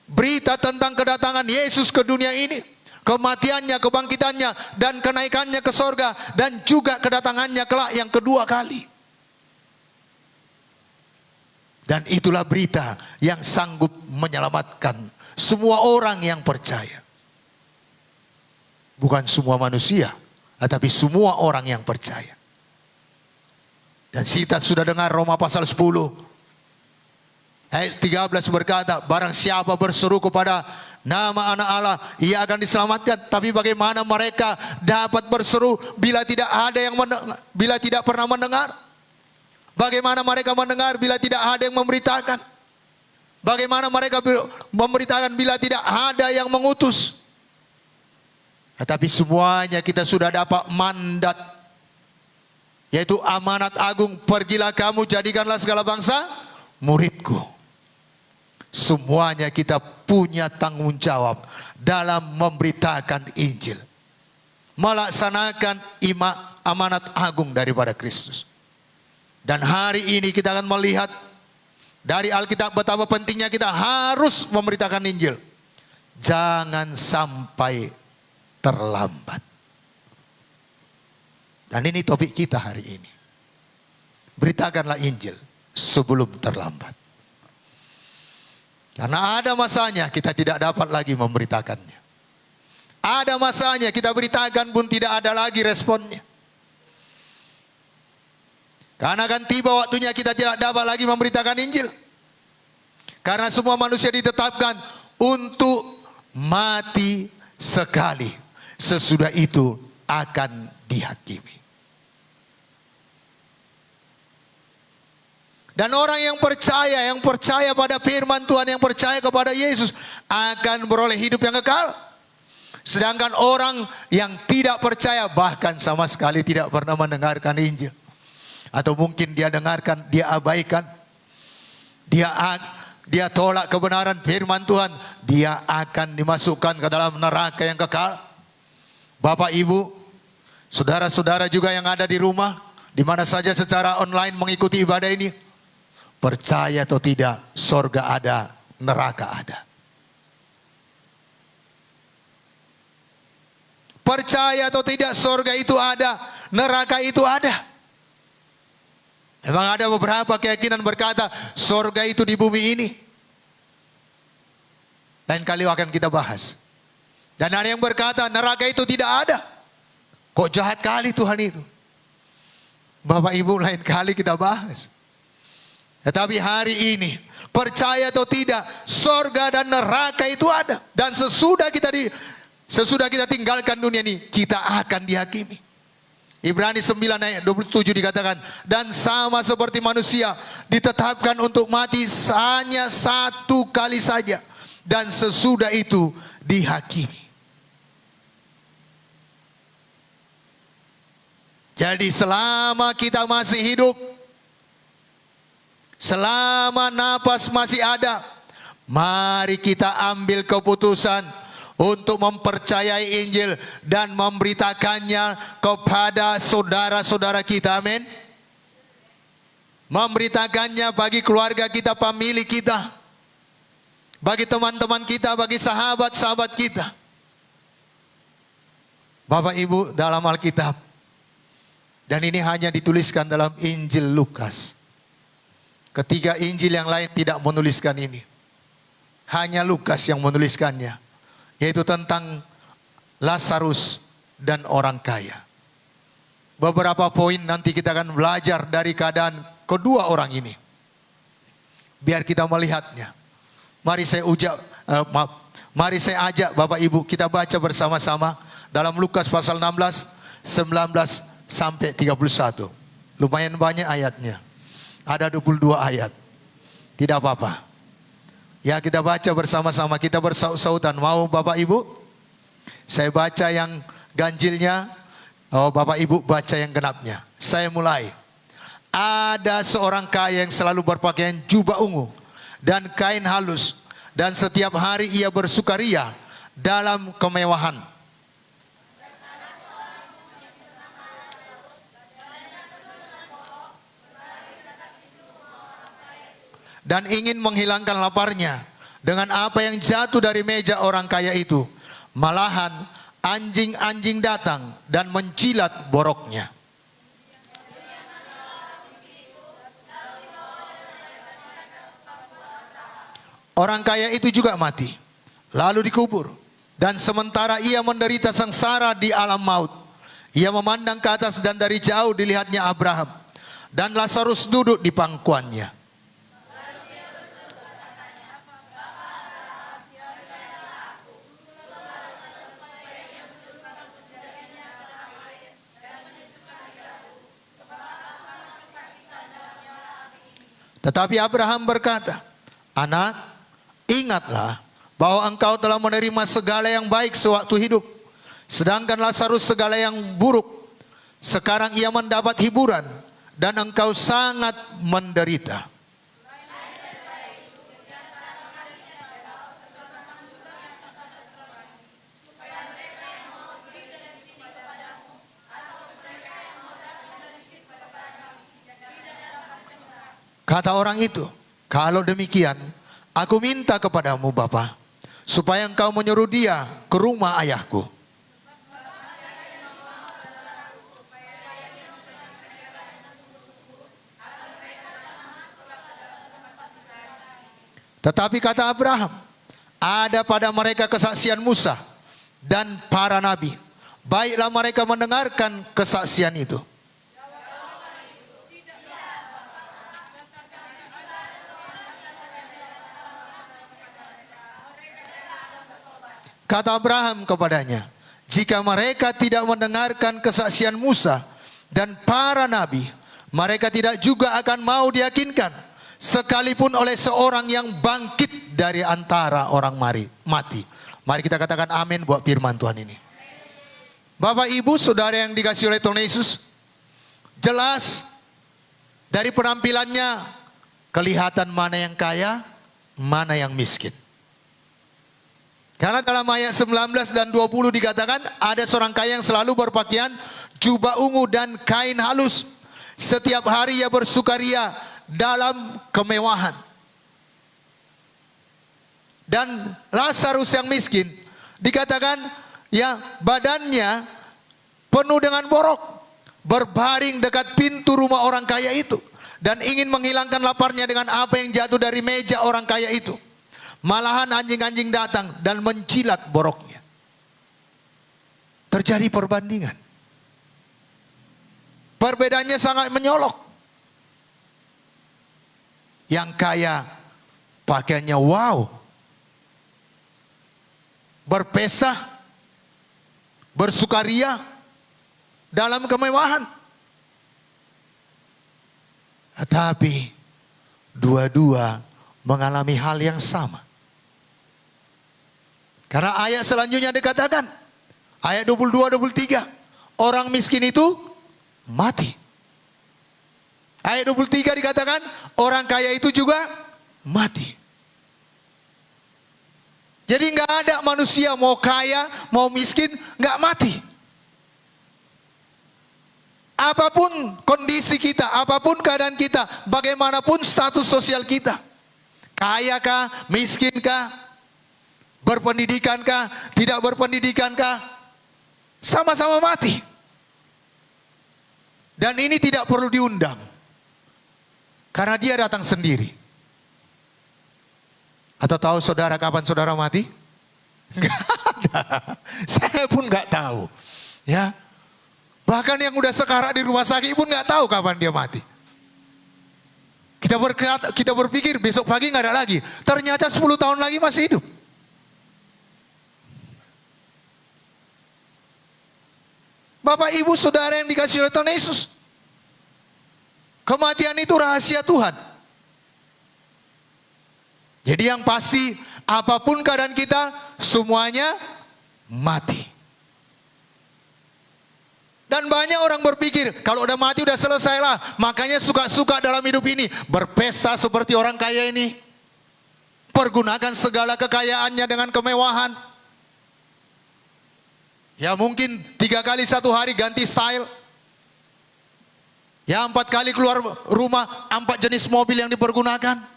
Berita tentang kedatangan Yesus ke dunia ini, kematiannya, kebangkitannya, dan kenaikannya ke sorga, dan juga kedatangannya kelak yang kedua kali. Dan itulah berita yang sanggup menyelamatkan semua orang yang percaya. Bukan semua manusia, tetapi semua orang yang percaya. Dan kita sudah dengar Roma pasal 10 ayat 13 berkata, barang siapa berseru kepada nama anak Allah, ia akan diselamatkan. Tapi bagaimana mereka dapat berseru bila tidak ada yang bila tidak pernah mendengar? Bagaimana mereka mendengar bila tidak ada yang memberitakan? Bagaimana mereka memberitakan bila tidak ada yang mengutus? Tetapi semuanya kita sudah dapat mandat, yaitu amanat agung, pergilah kamu jadikanlah segala bangsa muridku. Semuanya kita punya tanggung jawab dalam memberitakan Injil, melaksanakan amanat agung daripada Kristus. Dan hari ini kita akan melihat dari Alkitab betapa pentingnya kita harus memberitakan Injil. Jangan sampai terlambat. Dan ini topik kita hari ini. Beritakanlah Injil sebelum terlambat. Karena ada masanya kita tidak dapat lagi memberitakannya. Ada masanya kita beritakan pun tidak ada lagi responnya. Karena akan tiba waktunya kita tidak dapat lagi memberitakan Injil. Karena semua manusia ditetapkan untuk mati sekali. Sesudah itu akan dihakimi. Dan orang yang percaya pada firman Tuhan, yang percaya kepada Yesus akan beroleh hidup yang kekal. Sedangkan orang yang tidak percaya bahkan sama sekali tidak pernah mendengarkan Injil. Atau mungkin dia dengarkan, dia abaikan. Dia tolak kebenaran firman Tuhan, dia akan dimasukkan ke dalam neraka yang kekal. Bapak, Ibu, saudara-saudara juga yang ada di rumah, di mana saja secara online mengikuti ibadah ini, percaya atau tidak, sorga ada, neraka ada. Percaya atau tidak, sorga itu ada, neraka itu ada. Memang ada beberapa keyakinan berkata sorga itu di bumi ini. Lain kali akan kita bahas. Dan ada yang berkata neraka itu tidak ada. Kok jahat kali Tuhan itu. Bapak Ibu, lain kali kita bahas. Tetapi hari ini, percaya atau tidak, sorga dan neraka itu ada. Dan sesudah kita tinggalkan dunia ini, kita akan dihakimi. Ibrani 9 ayat 27 dikatakan, dan sama seperti manusia ditetapkan untuk mati hanya satu kali saja, dan sesudah itu dihakimi. Jadi selama kita masih hidup, selama napas masih ada, mari kita ambil keputusan untuk mempercayai Injil dan memberitakannya kepada saudara-saudara kita. Amin. Memberitakannya bagi keluarga kita, famili kita, bagi teman-teman kita, bagi sahabat-sahabat kita. Bapak Ibu, dalam Alkitab, dan ini hanya dituliskan dalam Injil Lukas. Ketiga Injil yang lain tidak menuliskan ini. Hanya Lukas yang menuliskannya. Yaitu tentang Lazarus dan orang kaya. Beberapa poin nanti kita akan belajar dari keadaan kedua orang ini. Biar kita melihatnya. Mari saya ajak Bapak Ibu kita baca bersama-sama dalam Lukas pasal 16, 19 sampai 31. Lumayan banyak ayatnya. Ada 22 ayat. Tidak apa-apa. Ya, kita baca bersama-sama, kita bersaut-sautan. Mau Bapak Ibu? Saya baca yang ganjilnya, Bapak Ibu baca yang genapnya. Saya mulai. Ada seorang kaya yang selalu berpakaian jubah ungu dan kain halus, dan setiap hari ia bersukaria dalam kemewahan. Dan ingin menghilangkan laparnya dengan apa yang jatuh dari meja orang kaya itu. Malahan anjing-anjing datang dan mencilat boroknya. Orang kaya itu juga mati, lalu dikubur. Dan sementara ia menderita sengsara di alam maut, ia memandang ke atas dan dari jauh dilihatnya Abraham dan Lazarus duduk di pangkuannya. Tetapi Abraham berkata, anak, ingatlah bahwa engkau telah menerima segala yang baik sewaktu hidup, sedangkan Lazarus segala yang buruk. Sekarang ia mendapat hiburan dan engkau sangat menderita. Kata orang itu, kalau demikian, aku minta kepadamu Bapa, supaya engkau menyuruh dia ke rumah ayahku. Tetapi kata Abraham, ada pada mereka kesaksian Musa dan para nabi. Baiklah mereka mendengarkan kesaksian itu. Kata Abraham kepadanya, jika mereka tidak mendengarkan kesaksian Musa dan para nabi, mereka tidak juga akan mau diyakinkan, sekalipun oleh seorang yang bangkit dari antara orang mati. Mari kita katakan amin buat firman Tuhan ini. Bapak Ibu Saudara yang dikasihi oleh Tuhan Yesus, jelas dari penampilannya kelihatan mana yang kaya, mana yang miskin. Karena dalam ayat 19 dan 20 dikatakan ada seorang kaya yang selalu berpakaian jubah ungu dan kain halus. Setiap hari ia bersukaria dalam kemewahan. Dan Lazarus yang miskin dikatakan ya badannya penuh dengan borok, berbaring dekat pintu rumah orang kaya itu dan ingin menghilangkan laparnya dengan apa yang jatuh dari meja orang kaya itu. Malahan anjing-anjing datang dan mencilat boroknya. Terjadi perbandingan. Perbedaannya sangat menyolok. Yang kaya pakaiannya wow. Berpesta, bersukaria dalam kemewahan. Tetapi dua-dua mengalami hal yang sama. Karena ayat selanjutnya dikatakan, ayat 22-23, orang miskin itu mati. Ayat 23 dikatakan, orang kaya itu juga mati. Jadi nggak ada manusia mau kaya, mau miskin, nggak mati. Apapun kondisi kita, apapun keadaan kita, bagaimanapun status sosial kita, kaya kah, miskin kah, berpendidikan kah, tidak berpendidikan kah, sama-sama mati. Dan ini tidak perlu diundang, karena dia datang sendiri. Atau tahu saudara kapan saudara mati? Enggak ada. Saya pun nggak tahu. Ya, bahkan yang udah sekarat di rumah sakit pun nggak tahu kapan dia mati. Kita berpikir besok pagi nggak ada lagi. Ternyata 10 tahun lagi masih hidup. Bapak Ibu Saudara yang dikasihi oleh Tuhan Yesus, kematian itu rahasia Tuhan. Jadi yang pasti apapun keadaan kita, semuanya mati. Dan banyak orang berpikir kalau udah mati udah selesai lah. Makanya suka-suka dalam hidup ini berpesta seperti orang kaya ini. Pergunakan segala kekayaannya dengan kemewahan. Ya mungkin 3 kali 1 hari ganti style. Ya 4 kali keluar rumah 4 jenis mobil yang dipergunakan.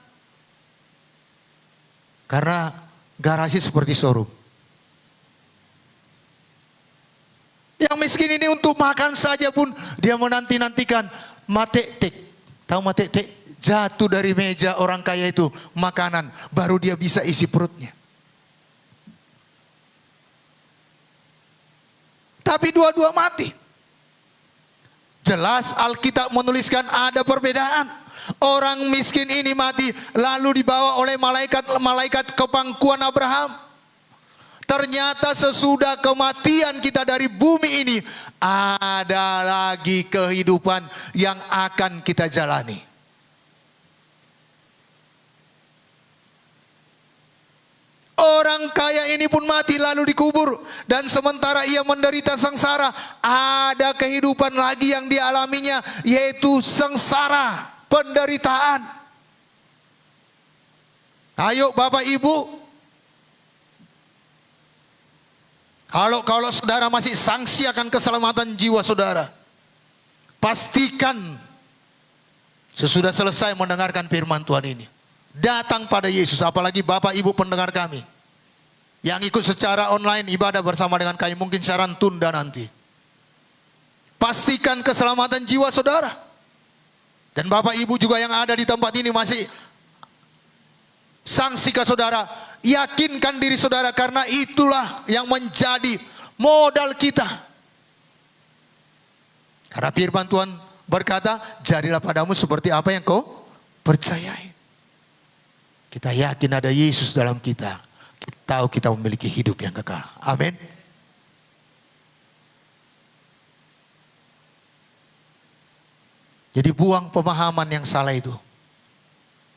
Karena garasi seperti showroom. Yang miskin ini untuk makan saja pun dia menanti-nantikan matetek. Tahu matetek? Jatuh dari meja orang kaya itu makanan, baru dia bisa isi perutnya. Tapi dua-dua mati. Jelas Alkitab menuliskan ada perbedaan. Orang miskin ini mati lalu dibawa oleh malaikat ke pangkuan Abraham. Ternyata sesudah kematian kita dari bumi ini, ada lagi kehidupan yang akan kita jalani. Orang kaya ini pun mati lalu dikubur. Dan sementara ia menderita sengsara, ada kehidupan lagi yang dialaminya, yaitu sengsara, penderitaan. Ayo Bapak Ibu, Kalau saudara masih sangsi akan keselamatan jiwa saudara, pastikan sesudah selesai mendengarkan firman Tuhan ini, datang pada Yesus. Apalagi Bapak Ibu pendengar kami yang ikut secara online ibadah bersama dengan kami, mungkin siaran tunda nanti. Pastikan keselamatan jiwa saudara. Dan Bapak Ibu juga yang ada di tempat ini masih sangsi ke saudara, yakinkan diri saudara, karena itulah yang menjadi modal kita. Karena firman Tuhan berkata, jadilah padamu seperti apa yang kau percayai. Kita yakin ada Yesus dalam kita. Kita tahu kita memiliki hidup yang kekal. Amin. Jadi buang pemahaman yang salah itu.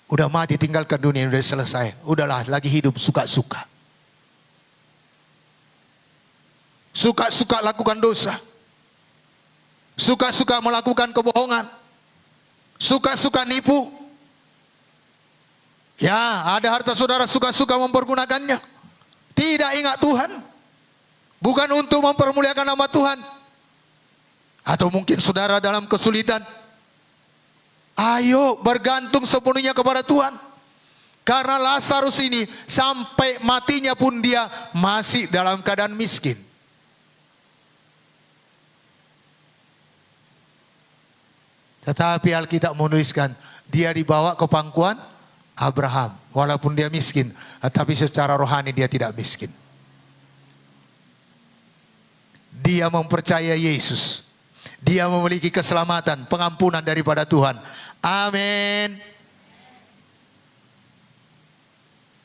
Udah mati, tinggalkan dunia, udah selesai. Udahlah, lagi hidup suka-suka. Suka-suka lakukan dosa. Suka-suka melakukan kebohongan. Suka-suka nipu. Ya, ada harta saudara suka-suka mempergunakannya. Tidak ingat Tuhan. Bukan untuk mempermuliakan nama Tuhan. Atau mungkin saudara dalam kesulitan. Ayo bergantung sepenuhnya kepada Tuhan. Karena Lazarus ini sampai matinya pun dia masih dalam keadaan miskin. Tetapi Alkitab menuliskan dia dibawa ke pangkuan Abraham. Walaupun dia miskin, tetapi secara rohani dia tidak miskin. Dia mempercayai Yesus. Dia memiliki keselamatan, pengampunan daripada Tuhan. Amin.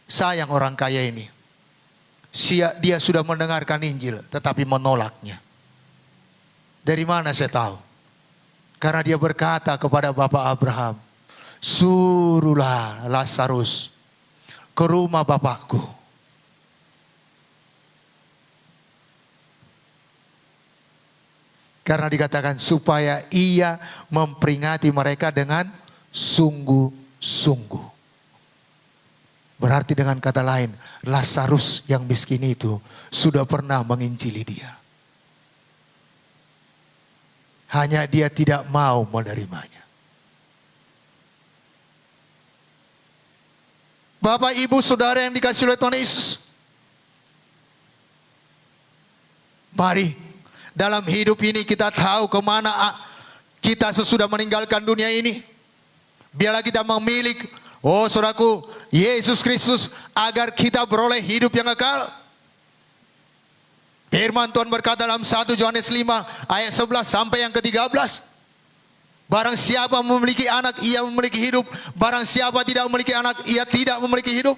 Sayang orang kaya ini. Dia sudah mendengarkan Injil, tetapi menolaknya. Dari mana saya tahu? Karena dia berkata kepada Bapak Abraham, suruhlah Lazarus ke rumah bapakku. Karena dikatakan supaya ia memperingati mereka dengan sungguh-sungguh. Berarti dengan kata lain, Lazarus yang miskin itu sudah pernah menginjili dia. Hanya dia tidak mau menerimanya. Bapak, Ibu, Saudara yang dikasihi oleh Tuhan Yesus. Mari. Dalam hidup ini kita tahu kemana kita sesudah meninggalkan dunia ini. Biarlah kita memilih, oh saudaraku, Yesus Kristus agar kita beroleh hidup yang kekal. Firman Tuhan berkata dalam 1 Yohanes 5 ayat 11 sampai yang ke-13. Barang siapa memiliki anak, ia memiliki hidup. Barang siapa tidak memiliki anak, ia tidak memiliki hidup.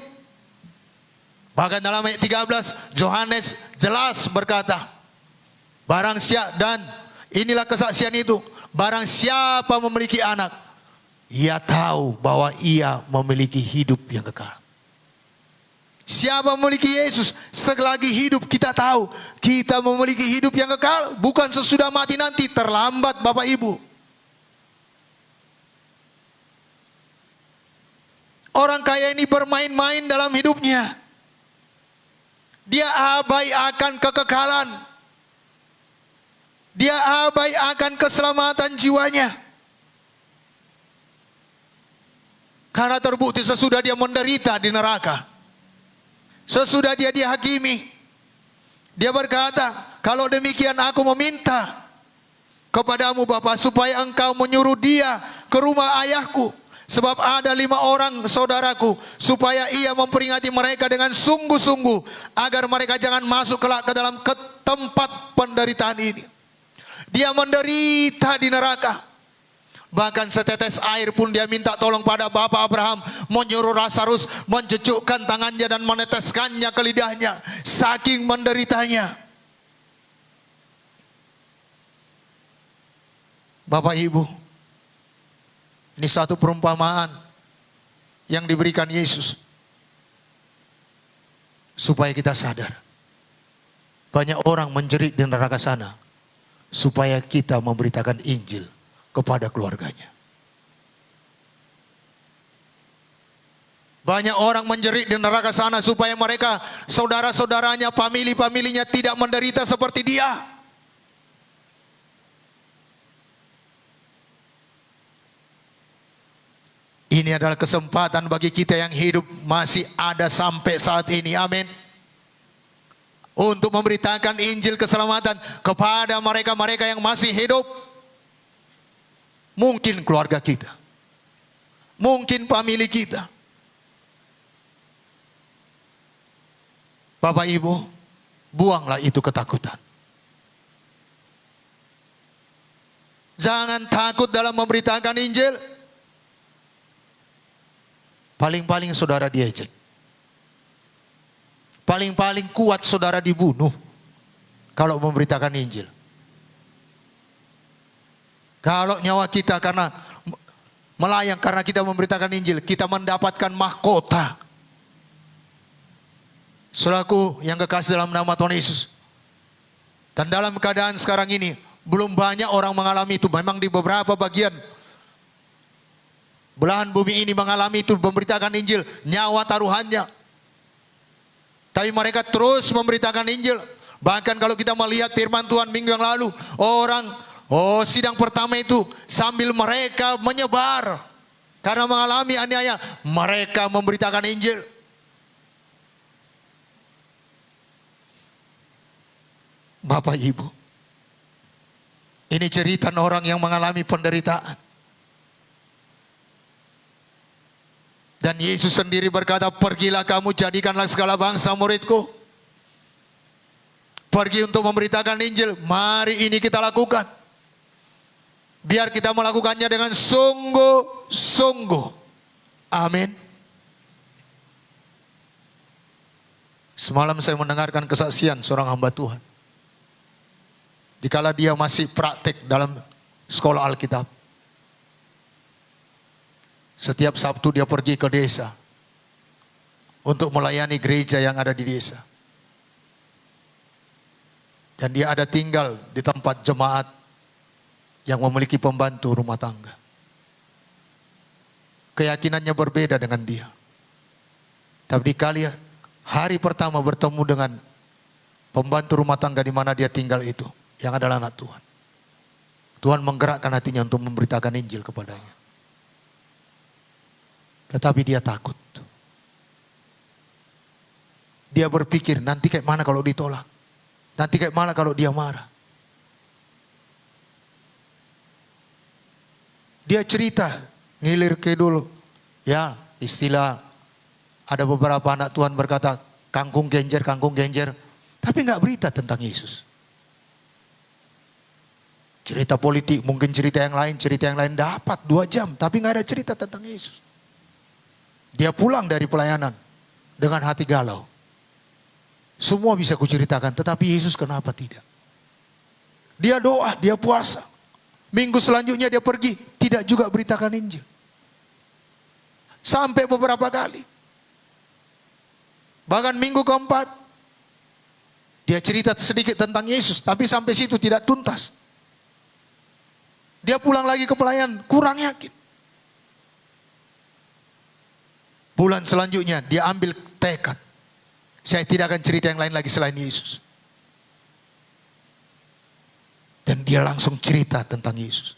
Bahkan dalam ayat 13 Yohanes jelas berkata, barang siapa, dan inilah kesaksian itu, barang siapa memiliki anak, ia tahu bahwa ia memiliki hidup yang kekal. Siapa memiliki Yesus, selagi hidup kita tahu kita memiliki hidup yang kekal, bukan sesudah mati nanti, terlambat Bapak Ibu. Orang kaya ini bermain-main dalam hidupnya. Dia abai akan kekekalan. Dia abai akan keselamatan jiwanya. Karena terbukti sesudah dia menderita di neraka, sesudah dia dihakimi, dia berkata, kalau demikian aku meminta kepadamu Bapa, supaya engkau menyuruh dia ke rumah ayahku, sebab ada 5 orang saudaraku, supaya ia memperingati mereka dengan sungguh-sungguh, agar mereka jangan masuk kelak ke dalam tempat penderitaan ini. Dia menderita di neraka. Bahkan setetes air pun dia minta tolong pada Bapak Abraham, menyuruh Lazarus mencucukkan tangannya dan meneteskannya ke lidahnya, saking menderitanya. Bapak Ibu, ini satu perumpamaan yang diberikan Yesus supaya kita sadar. Banyak orang menjerit di neraka sana supaya kita memberitakan Injil kepada keluarganya. Banyak orang menjerit di neraka sana supaya mereka, saudara-saudaranya, famili-familinya tidak menderita seperti dia. Ini adalah kesempatan bagi kita yang hidup masih ada sampai saat ini. Amin. Untuk memberitakan Injil keselamatan kepada mereka-mereka yang masih hidup. Mungkin keluarga kita, mungkin famili kita. Bapak Ibu, buanglah itu ketakutan. Jangan takut dalam memberitakan Injil. Paling-paling saudara diejek. Paling-paling kuat saudara dibunuh kalau memberitakan Injil. Kalau nyawa kita karena melayang karena kita memberitakan Injil, kita mendapatkan mahkota. Saudaraku yang kekasih dalam nama Tuhan Yesus. Dan dalam keadaan sekarang ini, belum banyak orang mengalami itu. Memang di beberapa bagian belahan bumi ini mengalami itu, memberitakan Injil, nyawa taruhannya. Tapi mereka terus memberitakan Injil. Bahkan kalau kita melihat firman Tuhan minggu yang lalu, sidang pertama itu sambil mereka menyebar karena mengalami aniaya, mereka memberitakan Injil. Bapak Ibu, ini cerita orang yang mengalami penderitaan. Dan Yesus sendiri berkata, pergilah kamu, jadikanlah segala bangsa muridku. Pergi untuk memberitakan Injil. Mari ini kita lakukan. Biar kita melakukannya dengan sungguh-sungguh. Amin. Semalam saya mendengarkan kesaksian seorang hamba Tuhan. Dikala dia masih praktek dalam sekolah Alkitab. Setiap Sabtu dia pergi ke desa untuk melayani gereja yang ada di desa. Dan dia ada tinggal di tempat jemaat yang memiliki pembantu rumah tangga. Keyakinannya berbeda dengan dia. Tapi dikali hari pertama bertemu dengan pembantu rumah tangga di mana dia tinggal itu, yang adalah anak Tuhan. Tuhan menggerakkan hatinya untuk memberitakan Injil kepadanya. Tetapi dia takut. Dia berpikir, nanti kayak mana kalau ditolak? Nanti kayak mana kalau dia marah? Dia cerita, ngilir ke dulu. Ya, istilah ada beberapa anak Tuhan berkata, kangkung genjer, tapi nggak berita tentang Yesus. Cerita politik, mungkin cerita yang lain dapat 2 jam, tapi nggak ada cerita tentang Yesus. Dia pulang dari pelayanan dengan hati galau. Semua bisa kuceritakan, tetapi Yesus kenapa tidak? Dia doa, dia puasa. Minggu selanjutnya dia pergi, tidak juga beritakan Injil. Sampai beberapa kali. Bahkan minggu keempat, dia cerita sedikit tentang Yesus, tapi sampai situ tidak tuntas. Dia pulang lagi ke pelayan, kurang yakin. Bulan selanjutnya, dia ambil tekad. Saya tidak akan cerita yang lain lagi selain Yesus. Dan dia langsung cerita tentang Yesus.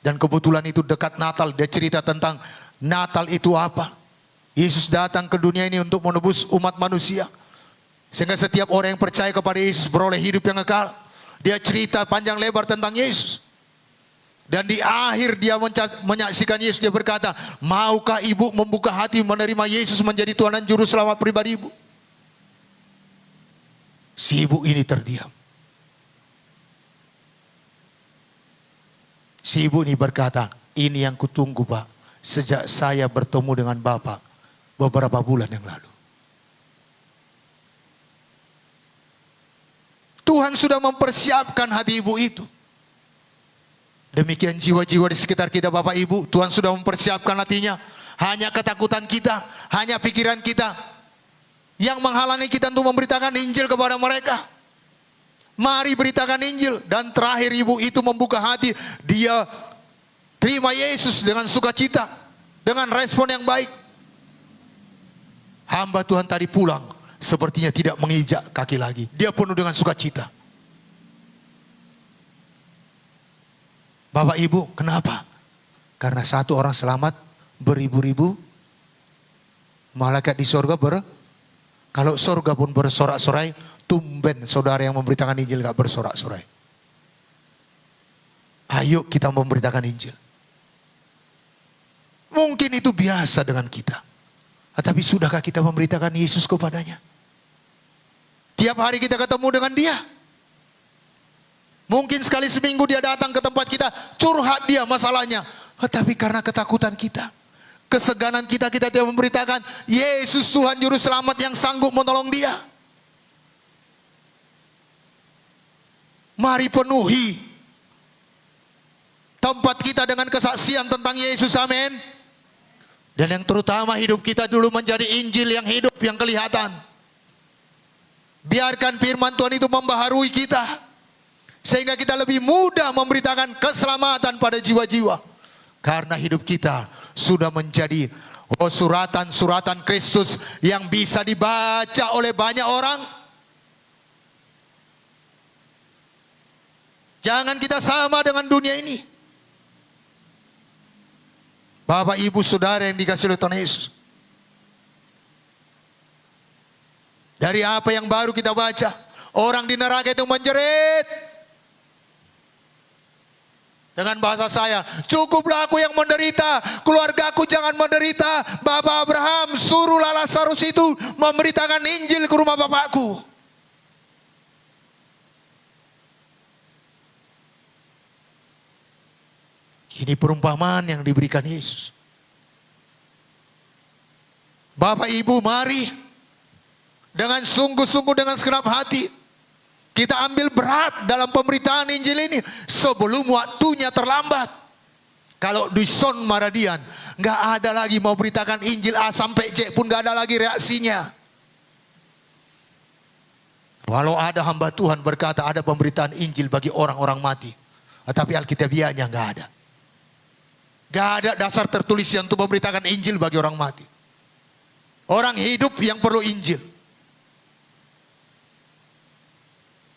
Dan kebetulan itu dekat Natal, dia cerita tentang Natal itu apa. Yesus datang ke dunia ini untuk menebus umat manusia. Sehingga setiap orang yang percaya kepada Yesus beroleh hidup yang kekal. Dia cerita panjang lebar tentang Yesus. Dan di akhir dia menyaksikan Yesus, dia berkata, maukah ibu membuka hati menerima Yesus menjadi Tuhan dan Juru Selamat pribadi ibu? Si ibu ini terdiam. Si ibu ini berkata, ini yang kutunggu Pak, sejak saya bertemu dengan Bapak beberapa bulan yang lalu. Tuhan sudah mempersiapkan hati ibu itu. Demikian jiwa-jiwa di sekitar kita Bapak Ibu, Tuhan sudah mempersiapkan hatinya. Hanya ketakutan kita, hanya pikiran kita yang menghalangi kita untuk memberitakan Injil kepada mereka. Mari beritakan Injil. Dan terakhir ibu itu membuka hati, dia terima Yesus dengan sukacita, dengan respon yang baik. Hamba Tuhan tadi pulang, sepertinya tidak menginjak kaki lagi. Dia penuh dengan sukacita. Bapak Ibu, kenapa? Karena satu orang selamat, beribu-ribu malaikat di sorga kalau sorga pun bersorak-sorai, tumben saudara yang memberitakan Injil gak bersorak-sorai. Ayo kita memberitakan Injil. Mungkin itu biasa dengan kita. Tetapi sudahkah kita memberitakan Yesus kepadanya? Tiap hari kita ketemu dengan dia. Mungkin sekali seminggu dia datang ke tempat kita, curhat dia masalahnya. Tetapi karena ketakutan kita, keseganan kita, kita tidak memberitakan Yesus Tuhan Juru Selamat yang sanggup menolong dia. Mari penuhi tempat kita dengan kesaksian tentang Yesus, amin. Dan yang terutama hidup kita dulu menjadi Injil yang hidup, yang kelihatan. Biarkan firman Tuhan itu membaharui kita, sehingga kita lebih mudah memberitakan keselamatan pada jiwa-jiwa. Karena hidup kita sudah menjadi suratan-suratan Kristus yang bisa dibaca oleh banyak orang. Jangan kita sama dengan dunia ini. Bapak, Ibu, Saudara yang dikasihi oleh Tuhan Yesus. Dari apa yang baru kita baca, orang di neraka itu menjerit. Dengan bahasa saya, cukuplah aku yang menderita, keluargaku jangan menderita. Bapak Abraham, suruhlah Lazarus itu memberitakan Injil ke rumah bapakku. Ini perumpamaan yang diberikan Yesus. Bapak Ibu, mari dengan sungguh-sungguh, dengan segenap hati kita ambil berat dalam pemberitaan Injil ini sebelum waktunya terlambat. Kalau di Son Maradian nggak ada lagi mau beritakan Injil A sampai Z pun nggak ada lagi reaksinya. Walau ada hamba Tuhan berkata ada pemberitaan Injil bagi orang-orang mati, tetapi Alkitabiahnya nggak ada. Nggak ada dasar tertulis yang untuk memberitakan Injil bagi orang mati. Orang hidup yang perlu Injil.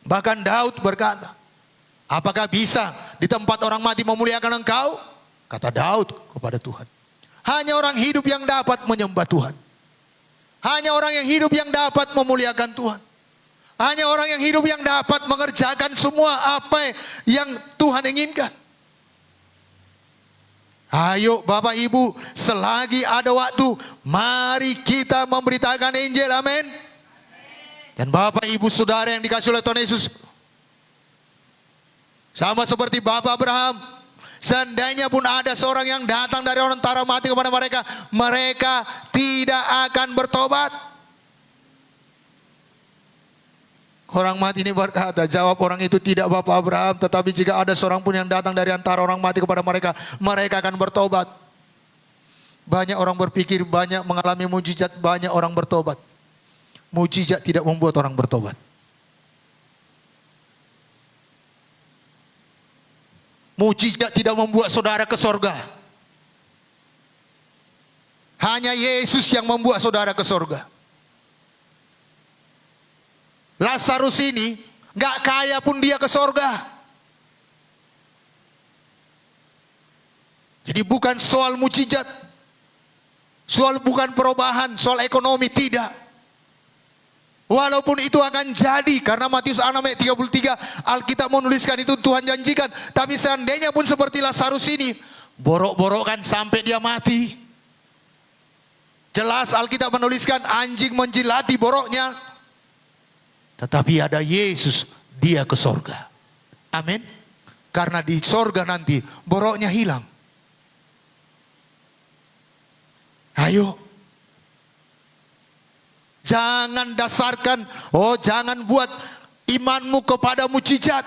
Bahkan Daud berkata, apakah bisa di tempat orang mati memuliakan engkau? Kata Daud kepada Tuhan, hanya orang hidup yang dapat menyembah Tuhan. Hanya orang yang hidup yang dapat memuliakan Tuhan. Hanya orang yang hidup yang dapat mengerjakan semua apa yang Tuhan inginkan. Ayo Bapak Ibu, selagi ada waktu, mari kita memberitakan Injil, amin. Dan Bapak Ibu Saudara yang dikasihi oleh Tuhan Yesus, sama seperti Bapak Abraham, seandainya pun ada seorang yang datang dari antara mati kepada mereka, mereka tidak akan bertobat. Orang mati ini berkata, jawab orang itu, tidak Bapak Abraham, tetapi jika ada seorang pun yang datang dari antara orang mati kepada mereka, mereka akan bertobat. Banyak orang berpikir, banyak mengalami mujizat, banyak orang bertobat. mujizat tidak membuat orang bertobat. Mujizat tidak membuat saudara ke sorga. Hanya Yesus yang membuat saudara ke sorga. Lazarus ini gak kaya pun dia ke sorga. Jadi bukan soal mujizat, soal bukan perubahan, soal ekonomi, tidak. Walaupun itu akan jadi, karena Matius 6 ayat 33 Alkitab menuliskan itu Tuhan janjikan. Tapi seandainya pun seperti Lazarus ini, borok-borokkan sampai dia mati. Jelas Alkitab menuliskan anjing menjilati boroknya. Tetapi ada Yesus, dia ke sorga. Amin. Karena di sorga nanti boroknya hilang. Ayo. Jangan dasarkan, jangan buat imanmu kepada mujizat.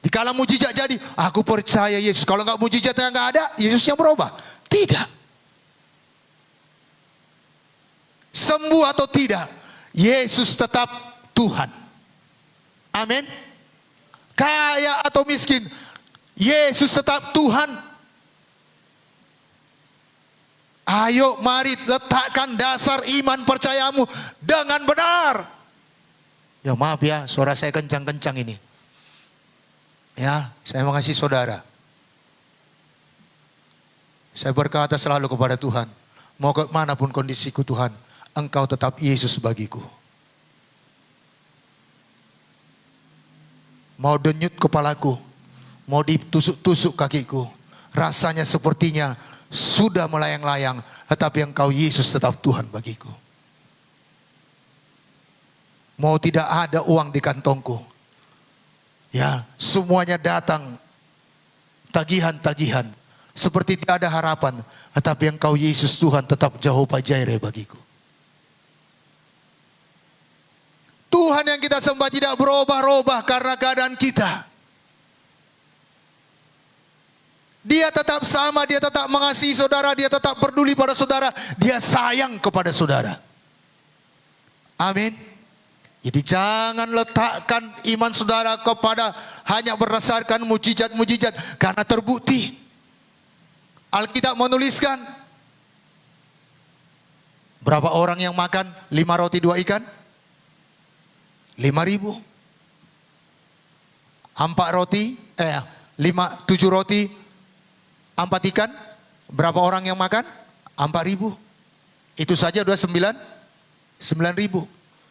Dikala mujizat jadi, aku percaya Yesus. Kalau nggak mujizatnya nggak ada, Yesusnya berubah. Tidak. Sembuh atau tidak, Yesus tetap Tuhan. Amin. Kaya atau miskin, Yesus tetap Tuhan. Ayo mari letakkan dasar iman percayamu dengan benar. Ya maaf ya, suara saya kencang-kencang ini. Ya, saya mengasihi saudara. Saya berkata selalu kepada Tuhan, mau ke manapun kondisiku Tuhan, Engkau tetap Yesus bagiku. Mau denyut kepalaku, mau ditusuk-tusuk kakiku, rasanya sepertinya sudah melayang-layang, tetapi Engkau Yesus tetap Tuhan bagiku. Mau tidak ada uang di kantongku, ya semuanya datang tagihan-tagihan, seperti tidak ada harapan, tetapi Engkau Yesus Tuhan tetap Jehovah Jireh bagiku. Tuhan yang kita sembah tidak berubah-ubah karena keadaan kita. Dia tetap sama, dia tetap mengasihi saudara, dia tetap peduli pada saudara, dia sayang kepada saudara. Amin. Jadi jangan letakkan iman saudara kepada hanya berdasarkan mujizat-mujizat, karena terbukti. Alkitab menuliskan, berapa orang yang makan 5 roti 2 ikan? 5.000. 7 roti 4 ikan, berapa orang yang makan? 4.000. Itu saja udah 9.000.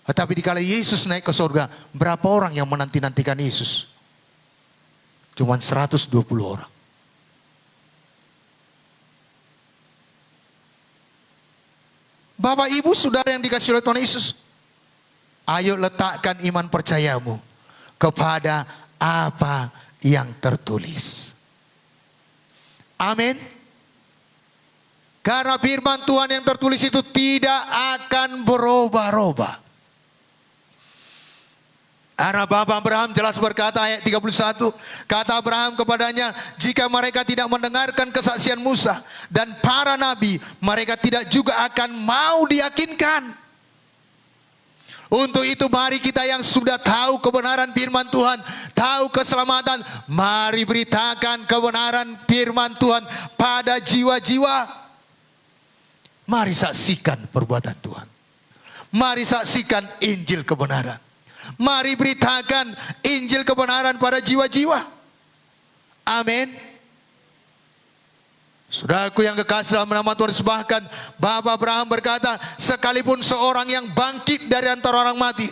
Tetapi dikala Yesus naik ke surga, berapa orang yang menanti-nantikan Yesus? Cuman 120 orang. Bapak Ibu saudara yang dikasihi oleh Tuhan Yesus, ayo letakkan iman percayamu kepada apa yang tertulis. Amin. Karena firman Tuhan yang tertulis itu tidak akan berubah-ubah. Karena Bapak Abraham jelas berkata ayat 31. Kata Abraham kepadanya, jika mereka tidak mendengarkan kesaksian Musa dan para nabi, mereka tidak juga akan mau diyakinkan. Untuk itu mari kita yang sudah tahu kebenaran firman Tuhan, tahu keselamatan, mari beritakan kebenaran firman Tuhan pada jiwa-jiwa. Mari saksikan perbuatan Tuhan. Mari saksikan Injil kebenaran. Mari beritakan Injil kebenaran pada jiwa-jiwa. Amin. Saudaraku yang kekasih dalam nama Tuhan sebahkan, Bapak Abraham berkata, sekalipun seorang yang bangkit dari antara orang mati,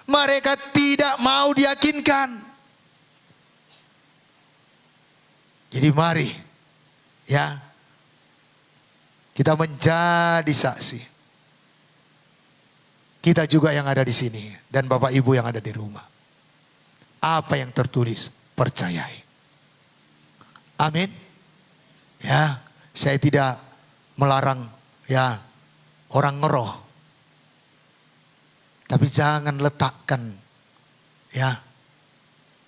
mereka tidak mau diyakinkan. Jadi mari, ya, kita menjadi saksi. Kita juga yang ada di sini dan Bapak Ibu yang ada di rumah. Apa yang tertulis, percayai. Amin. Ya, saya tidak melarang ya orang ngeroh. Tapi jangan letakkan ya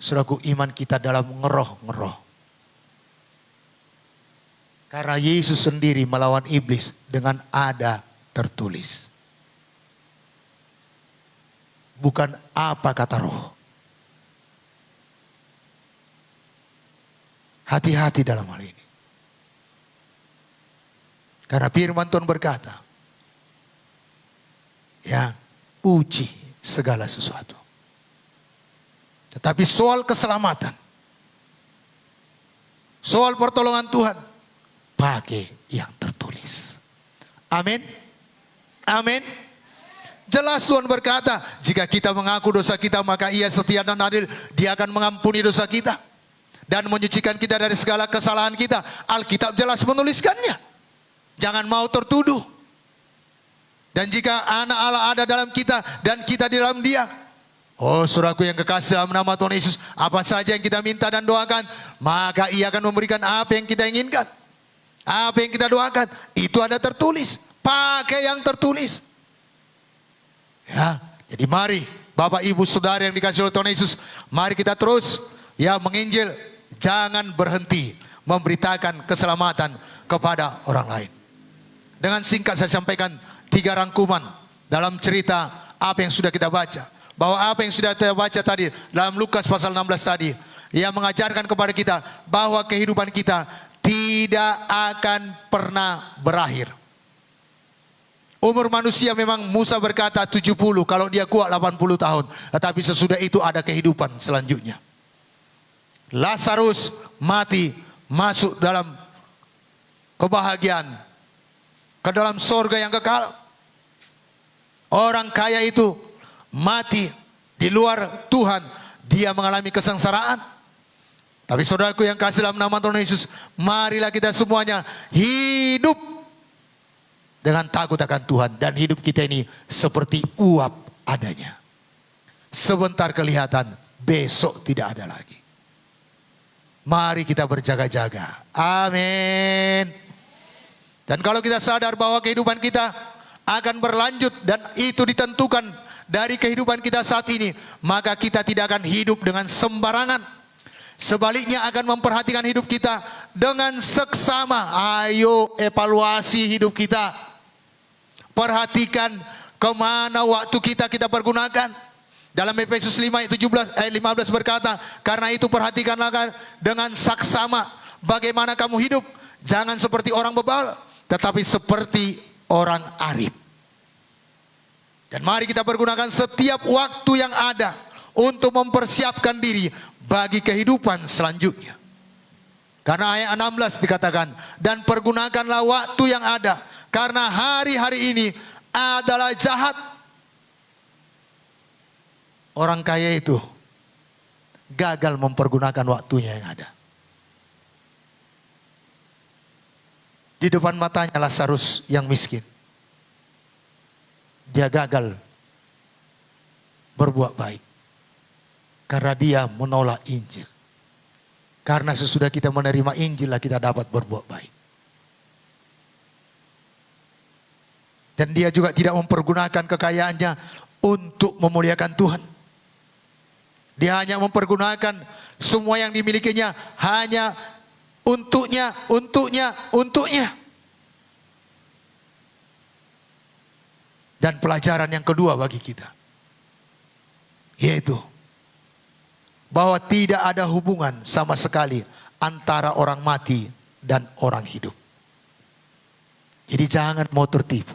saudaraku iman kita dalam ngeroh-ngeroh. Karena Yesus sendiri melawan iblis dengan ada tertulis. Bukan apa kata roh. Hati-hati dalam hal ini. Karena firman Tuhan berkata, ya, uji segala sesuatu. Tetapi soal keselamatan, soal pertolongan Tuhan, pakai yang tertulis. Amin. Amin. Jelas Tuhan berkata, jika kita mengaku dosa kita, maka Ia setia dan adil. Dia akan mengampuni dosa kita dan menyucikan kita dari segala kesalahan kita. Alkitab jelas menuliskannya. Jangan mau tertuduh. Dan jika anak Allah ada dalam kita dan kita di dalam Dia, oh saudaraku yang kekasih dalam nama Tuhan Yesus, apa saja yang kita minta dan doakan, maka Ia akan memberikan apa yang kita inginkan. Apa yang kita doakan, itu ada tertulis. Pakai yang tertulis. Ya, jadi mari Bapak Ibu Saudara yang dikasihi oleh Tuhan Yesus, mari kita terus ya menginjil, jangan berhenti memberitakan keselamatan kepada orang lain. Dengan singkat saya sampaikan 3 rangkuman dalam cerita apa yang sudah kita baca. Bahwa apa yang sudah kita baca tadi dalam Lukas pasal 16 tadi, ia mengajarkan kepada kita bahwa kehidupan kita tidak akan pernah berakhir. Umur manusia memang Musa berkata 70, kalau dia kuat 80 tahun. Tetapi sesudah itu ada kehidupan selanjutnya. Lazarus mati, masuk dalam kebahagiaan, ke dalam sorga yang kekal. Orang kaya itu mati di luar Tuhan, dia mengalami kesengsaraan. Tapi saudaraku yang kasih dalam nama Tuhan Yesus, marilah kita semuanya hidup dengan takut akan Tuhan. Dan hidup kita ini seperti uap adanya. Sebentar kelihatan, besok tidak ada lagi. Mari kita berjaga-jaga. Amin. Dan kalau kita sadar bahwa kehidupan kita akan berlanjut dan itu ditentukan dari kehidupan kita saat ini, maka kita tidak akan hidup dengan sembarangan. Sebaliknya akan memperhatikan hidup kita dengan seksama. Ayo evaluasi hidup kita. Perhatikan kemana waktu kita pergunakan. Dalam Efesus 5 ayat 15 berkata, karena itu perhatikanlah dengan saksama bagaimana kamu hidup. Jangan seperti orang bebal, tetapi seperti orang arif. Dan mari kita pergunakan setiap waktu yang ada untuk mempersiapkan diri bagi kehidupan selanjutnya. Karena ayat 16 dikatakan, dan pergunakanlah waktu yang ada, karena hari-hari ini adalah jahat. Orang kaya itu gagal mempergunakan waktunya yang ada. Di depan matanya Lazarus yang miskin, dia gagal berbuat baik. Karena dia menolak Injil. Karena sesudah kita menerima Injil lah kita dapat berbuat baik. Dan dia juga tidak mempergunakan kekayaannya untuk memuliakan Tuhan. Dia hanya mempergunakan semua yang dimilikinya hanya untuknya. Dan pelajaran yang kedua bagi kita, yaitu bahwa tidak ada hubungan sama sekali antara orang mati dan orang hidup. Jadi jangan mau tertipu.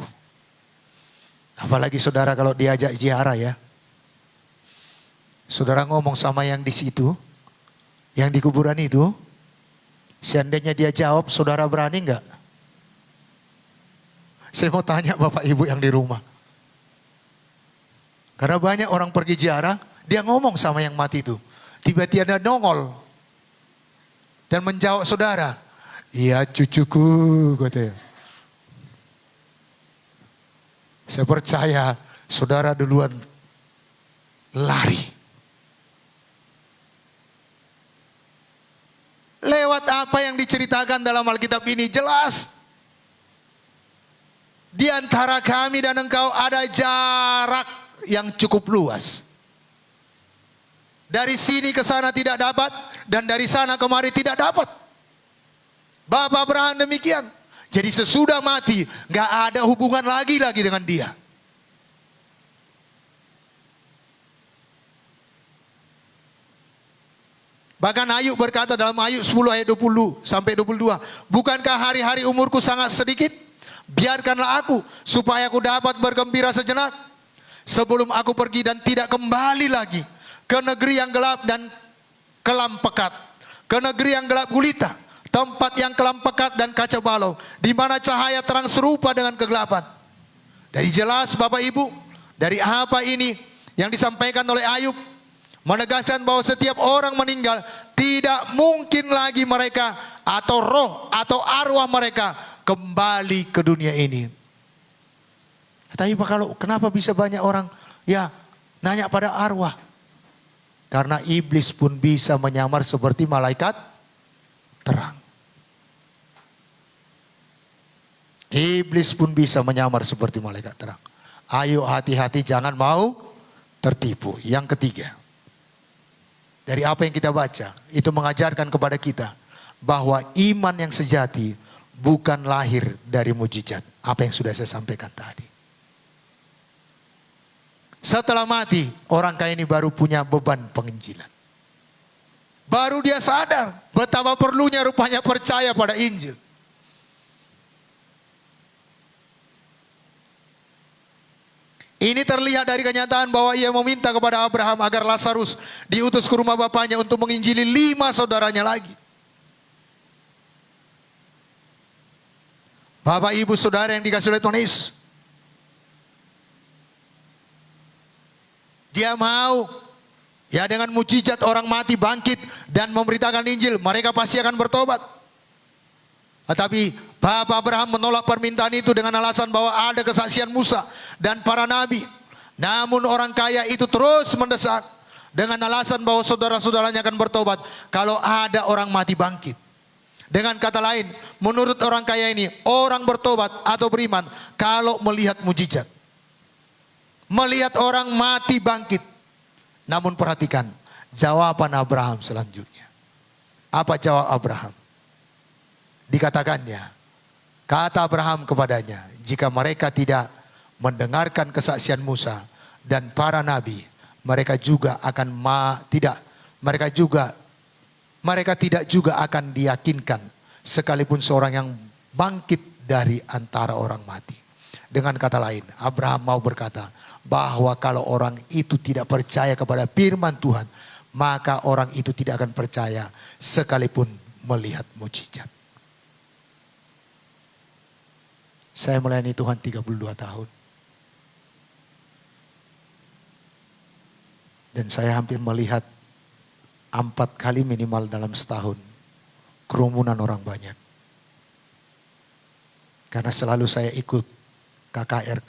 Apalagi saudara kalau diajak ziarah ya. Saudara ngomong sama yang di situ, yang di kuburan itu, seandainya dia jawab, saudara berani enggak? Saya mau tanya Bapak Ibu yang di rumah. Karena banyak orang pergi ziarah, dia ngomong sama yang mati itu. Tiba-tiba dia nongol. Dan menjawab saudara, iya cucuku, katanya. Saya percaya saudara duluan lari. Lewat apa yang diceritakan dalam Alkitab ini jelas. Di antara kami dan engkau ada jarak yang cukup luas. Dari sini ke sana tidak dapat, dan dari sana kemari tidak dapat. Bapak Abraham demikian. Jadi sesudah mati, gak ada hubungan lagi dengan dia. Bahkan Ayub berkata dalam Ayub 10 ayat 20 sampai 22. Bukankah hari-hari umurku sangat sedikit? Biarkanlah aku supaya aku dapat bergembira sejenak. Sebelum aku pergi dan tidak kembali lagi ke negeri yang gelap dan kelam pekat. Ke negeri yang gelap gulita. Tempat yang kelam pekat dan kacau balau. Di mana cahaya terang serupa dengan kegelapan. Dari jelas Bapak Ibu, dari apa ini yang disampaikan oleh Ayub, menegaskan bahwa setiap orang meninggal tidak mungkin lagi mereka atau roh atau arwah mereka kembali ke dunia ini. Tapi kenapa bisa banyak orang ya nanya pada arwah? Karena iblis pun bisa menyamar seperti malaikat terang. Iblis pun bisa menyamar seperti malaikat terang. Ayo hati-hati, jangan mau tertipu. Yang ketiga, dari apa yang kita baca, itu mengajarkan kepada kita bahwa iman yang sejati bukan lahir dari mujizat. Apa yang sudah saya sampaikan tadi. Setelah mati, orang kaya ini baru punya beban penginjilan. Baru dia sadar betapa perlunya rupanya percaya pada Injil. Ini terlihat dari kenyataan bahwa ia meminta kepada Abraham agar Lazarus diutus ke rumah bapaknya untuk menginjili 5 saudaranya lagi. Bapak ibu saudara yang dikasihi oleh Tuhan Yesus. Dia mau ya dengan mujizat orang mati bangkit dan memberitakan Injil, mereka pasti akan bertobat. Tetapi Bapak Abraham menolak permintaan itu dengan alasan bahwa ada kesaksian Musa dan para nabi. Namun orang kaya itu terus mendesak dengan alasan bahwa saudara-saudaranya akan bertobat kalau ada orang mati bangkit. Dengan kata lain, menurut orang kaya ini, orang bertobat atau beriman kalau melihat mujizat. Melihat orang mati bangkit. Namun perhatikan jawaban Abraham selanjutnya. Apa jawab Abraham? Dikatakannya, kata Abraham kepadanya, jika mereka tidak mendengarkan kesaksian Musa dan para nabi, mereka tidak juga akan diyakinkan sekalipun seorang yang bangkit dari antara orang mati. Dengan kata lain, Abraham mau berkata bahwa kalau orang itu tidak percaya kepada firman Tuhan, maka orang itu tidak akan percaya sekalipun melihat mujizat. Saya melayani Tuhan 32 tahun. Dan saya hampir melihat 4 kali minimal dalam setahun kerumunan orang banyak. Karena selalu saya ikut KKR.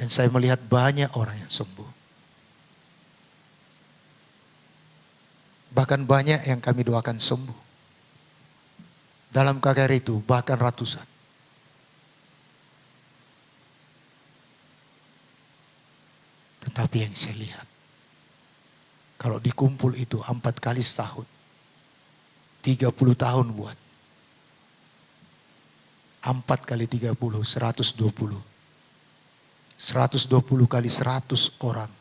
Dan saya melihat banyak orang yang sembuh. Bahkan banyak yang kami doakan sembuh. Dalam KKR itu bahkan ratusan. Tetapi yang saya lihat, kalau dikumpul itu 4 kali setahun, 30 tahun buat. 4 kali 30, 120. 120 kali 100 orang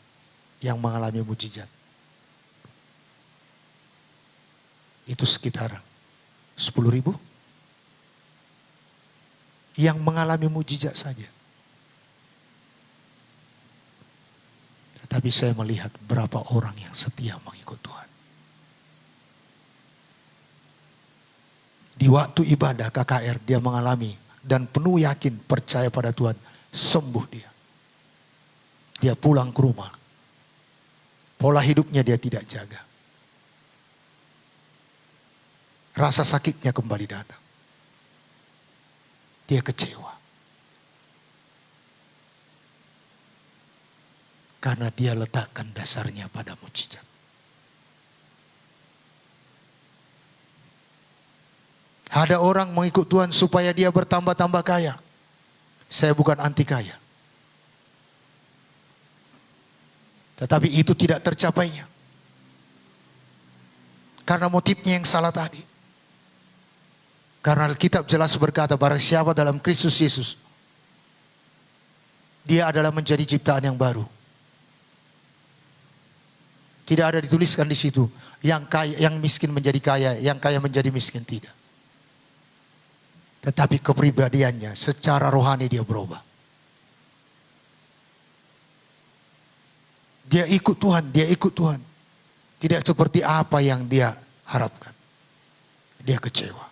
yang mengalami mujizat. Itu sekitar 10.000 yang mengalami mujizat saja. Tetapi saya melihat berapa orang yang setia mengikut Tuhan. Di waktu ibadah KKR dia mengalami dan penuh yakin percaya pada Tuhan, sembuh dia. Dia pulang ke rumah. Pola hidupnya dia tidak jaga. Rasa sakitnya kembali datang. Dia kecewa. Karena dia letakkan dasarnya pada mujizat. Ada orang mengikut Tuhan supaya dia bertambah-tambah kaya. Saya bukan anti kaya. Tetapi itu tidak tercapainya. Karena motifnya yang salah tadi. Karena Alkitab jelas berkata, barang siapa dalam Kristus Yesus, dia adalah menjadi ciptaan yang baru. Tidak ada dituliskan di situ yang kaya, yang miskin menjadi kaya, yang kaya menjadi miskin, tidak. Tetapi kepribadiannya secara rohani dia berubah. Dia ikut Tuhan, dia ikut Tuhan. Tidak seperti apa yang dia harapkan. Dia kecewa.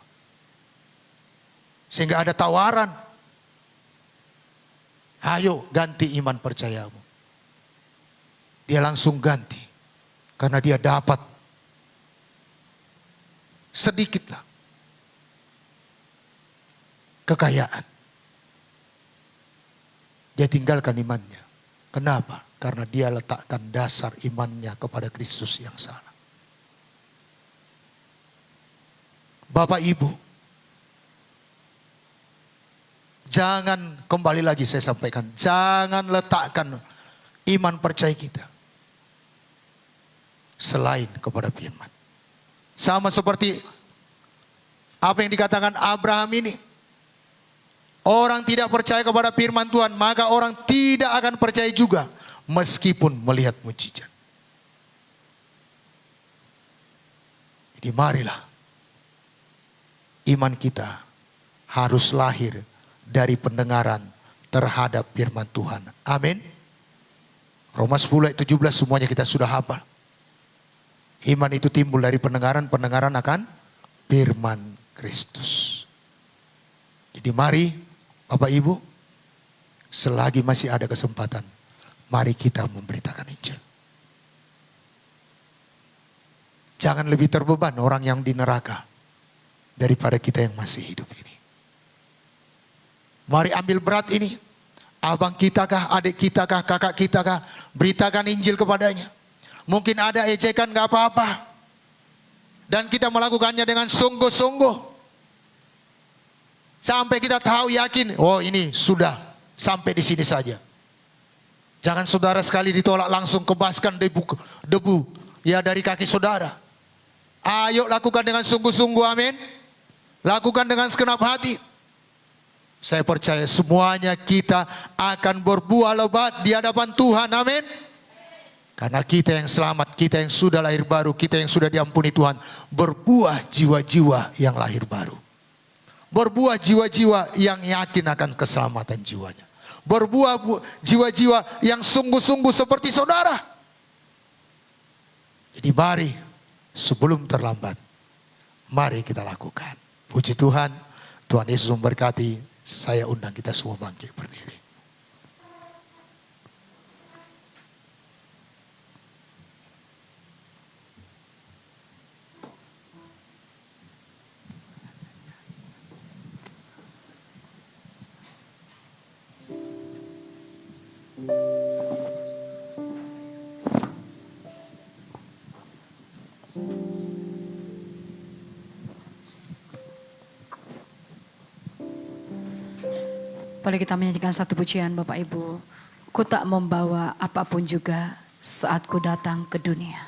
Sehingga ada tawaran. Ayo ganti iman percayamu. Dia langsung ganti. Karena dia dapat sedikitlah kekayaan. Dia tinggalkan imannya. Kenapa? Karena dia letakkan dasar imannya kepada Kristus yang salah. Bapak Ibu, jangan, kembali lagi saya sampaikan, jangan letakkan iman percaya kita selain kepada firman. Sama seperti apa yang dikatakan Abraham ini. Orang tidak percaya kepada firman Tuhan, maka orang tidak akan percaya juga meskipun melihat mujizat. Jadi marilah iman kita harus lahir dari pendengaran terhadap firman Tuhan. Amin. Roma 10 ayat 17 semuanya kita sudah hafal. Iman itu timbul dari pendengaran akan firman Kristus. Jadi mari Bapak Ibu, selagi masih ada kesempatan, mari kita memberitakan Injil. Jangan lebih terbeban orang yang di neraka daripada kita yang masih hidup ini. Mari ambil berat ini. Abang kita kah, adik kita kah, kakak kita kah, beritakan Injil kepadanya. Mungkin ada ejekan, gak apa-apa. Dan kita melakukannya dengan sungguh-sungguh. Sampai kita tahu, yakin, oh ini sudah sampai di sini saja. Jangan saudara sekali ditolak langsung kebaskan debu ya dari kaki saudara. Ayo lakukan dengan sungguh-sungguh, amin. Lakukan dengan segenap hati. Saya percaya semuanya kita akan berbuah lebat di hadapan Tuhan, amin. Karena kita yang selamat, kita yang sudah lahir baru, kita yang sudah diampuni Tuhan, berbuah jiwa-jiwa yang lahir baru. Berbuah jiwa-jiwa yang yakin akan keselamatan jiwanya. Berbuah jiwa-jiwa yang sungguh-sungguh seperti saudara. Jadi mari sebelum terlambat, mari kita lakukan. Puji Tuhan, Tuhan Yesus memberkati. Saya undang kita semua bangkit berdiri. Boleh kita menyanyikan satu pujian Bapak Ibu. Ku tak membawa apapun juga saat ku datang ke dunia.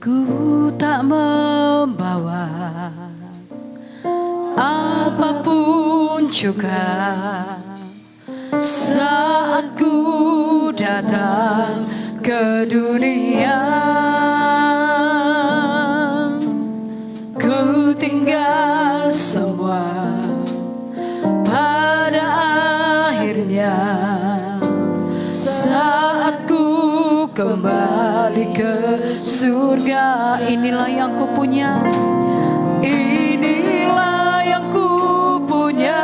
Ku tak membawa apapun juga saat ku datang ke dunia. Ku tinggal semua pada akhirnya saat ku kembali ke surga. Inilah yang ku punya, inilah yang ku punya,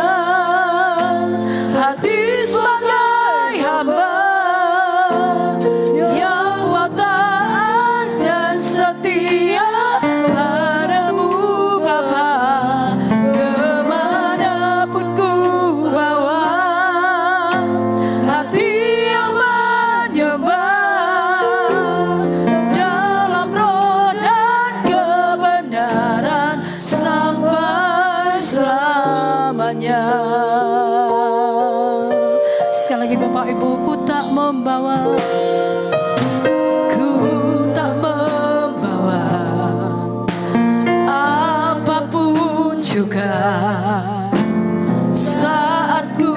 hati sebagai hamba dalam roh dan kebenaran. Sekali lagi Bapak Ibu, ku tak membawa apapun juga saat ku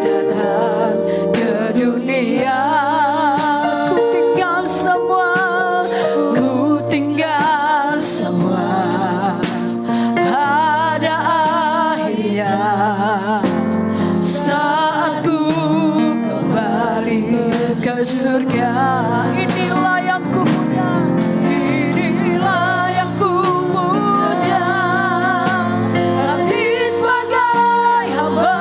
datang ke dunia. Ku tinggal semua pada akhirnya saat ku kembali ke surga. Inilah yang ku punya, inilah yang ku punya, hati sebagai hamba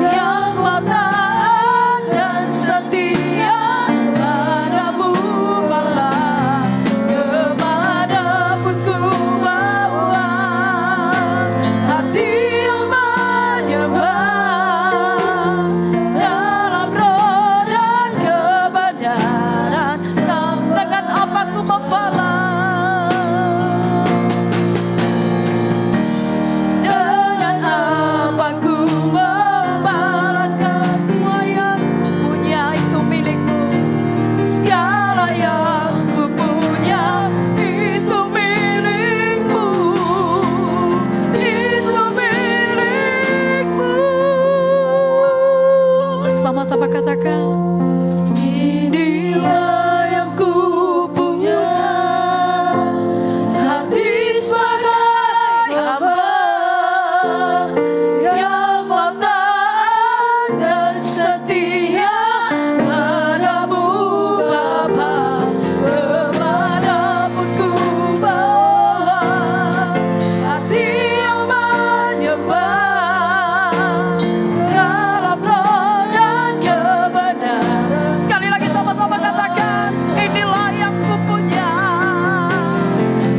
yang taat dan setia padamu Bapa, kemanapun ku bawa, hati yang menyembah dalam roh dan kebenaran. Dengan apa ku membalas, dengan apa ku membalaskan semua yang ku punya itu milikmu. Segala yang ku punya itu milikmu, itu milikmu. Sama-sama katakan, inilah yang ku punya, hati sebagai hamba yang taat dan setia padamu Bapa, kemanapun ku bawa, hati yang menyembah dalam roh dan kebenaran. Sekali lagi sama-sama katakan, inilah yang ku punya,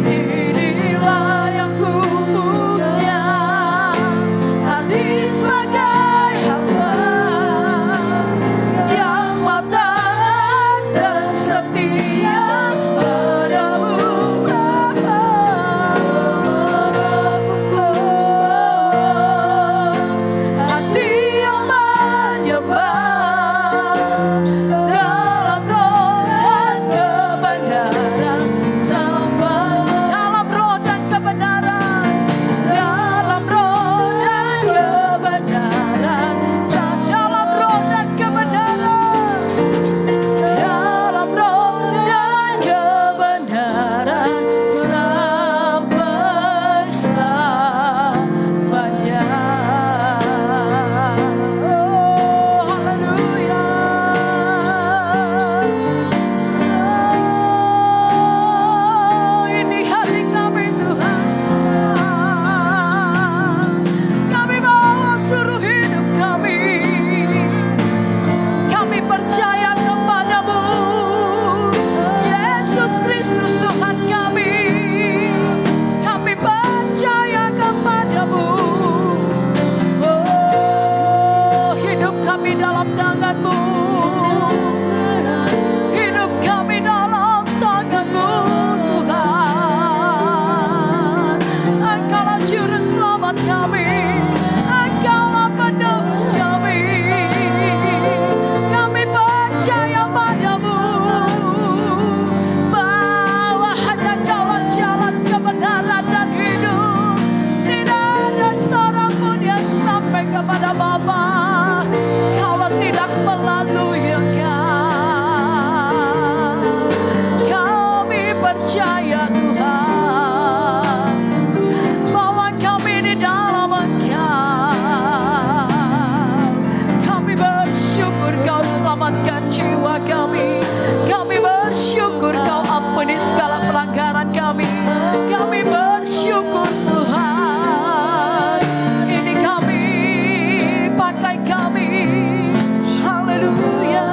inilah yang ku punya, hati sebagai hamba yang taat dan setia padamu Bapa, hati yang menyembah dalam roh dan kebenaran, sembah dalam roh dan kebenaran, dalam roh dan kebenaran, dalam roh dan kebenaran, dalam roh dan kebenaran sampai selamanya. Oh, haleluya. Oh, ini hati kami Tuhan, kami bawa seluruh hidup kami. Kami percaya kepadamu, Yesus Kristus Tuhan kami. Kami percaya kepadamu. Oh, hidup kami dalam tangan-Mu. Hidup kami dalam tangan-Mu Tuhan. Engkaulah juru selamat kami, Engkaulah penebus kami. Kami percaya padamu bahwa hanya Kaulah jalan kebenaran dan hidup. Tidak ada seorang pun yang sampai kepada Bapa kalau tidak melalui Engkau. Kami percaya Tuhan bahwa kami di dalam Engkau. Kami bersyukur Kau selamatkan jiwa kami. Kami bersyukur Kau ampuni segala pelanggaran kami. Kami bersyukur Tuhan. Ini kami, pakai kami. Haleluya.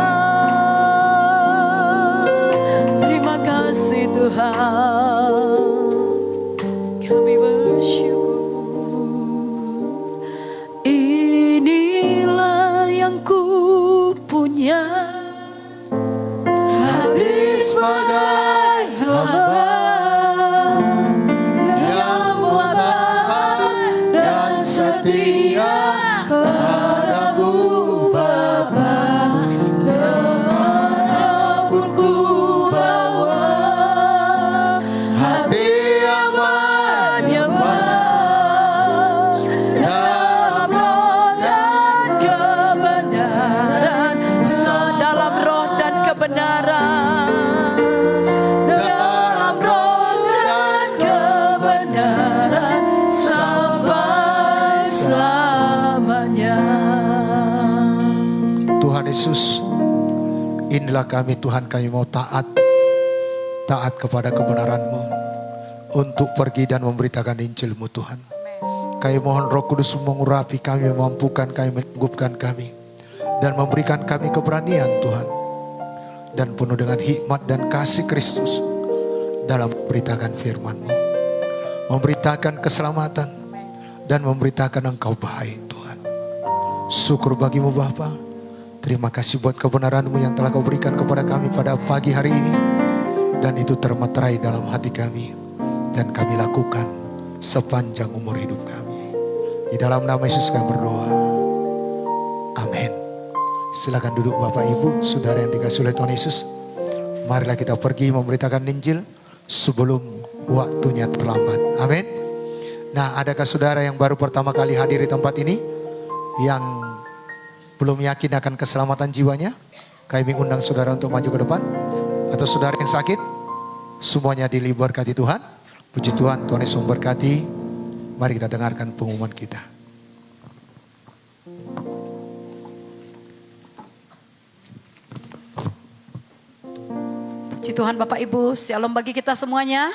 Terima kasih Tuhan. Kami bersyukur. Inilah yang ku punya, hati sebagai hamba yang taat dan setia padamu Yesus, inilah kami Tuhan, kami mau taat kepada kebenaran-Mu untuk pergi dan memberitakan Injil-Mu Tuhan. Kami mohon Roh Kudus mengurapi kami, memampukan kami, menyanggup kami, dan memberikan kami keberanian Tuhan, dan penuh dengan hikmat dan kasih Kristus dalam memberitakan firman-Mu, memberitakan keselamatan, dan memberitakan Engkau baik Tuhan. Syukur bagimu Bapa. Terima kasih buat kebenaran-Mu yang telah Kau berikan kepada kami pada pagi hari ini, dan itu termeterai dalam hati kami, dan kami lakukan sepanjang umur hidup kami. Di dalam nama Yesus kami berdoa. Amin. Silakan duduk Bapak Ibu, saudara yang dikasihi oleh Tuhan Yesus. Marilah kita pergi memberitakan Injil sebelum waktunya terlambat. Amin. Nah, adakah saudara yang baru pertama kali hadir di tempat ini, yang belum yakin akan keselamatan jiwanya? Kami undang saudara untuk maju ke depan. Atau saudara yang sakit, semuanya berkati Tuhan. Puji Tuhan, Tuhan Yesus memberkati. Mari kita dengarkan pengumuman kita. Puji Tuhan Bapak Ibu, shalom bagi kita semuanya.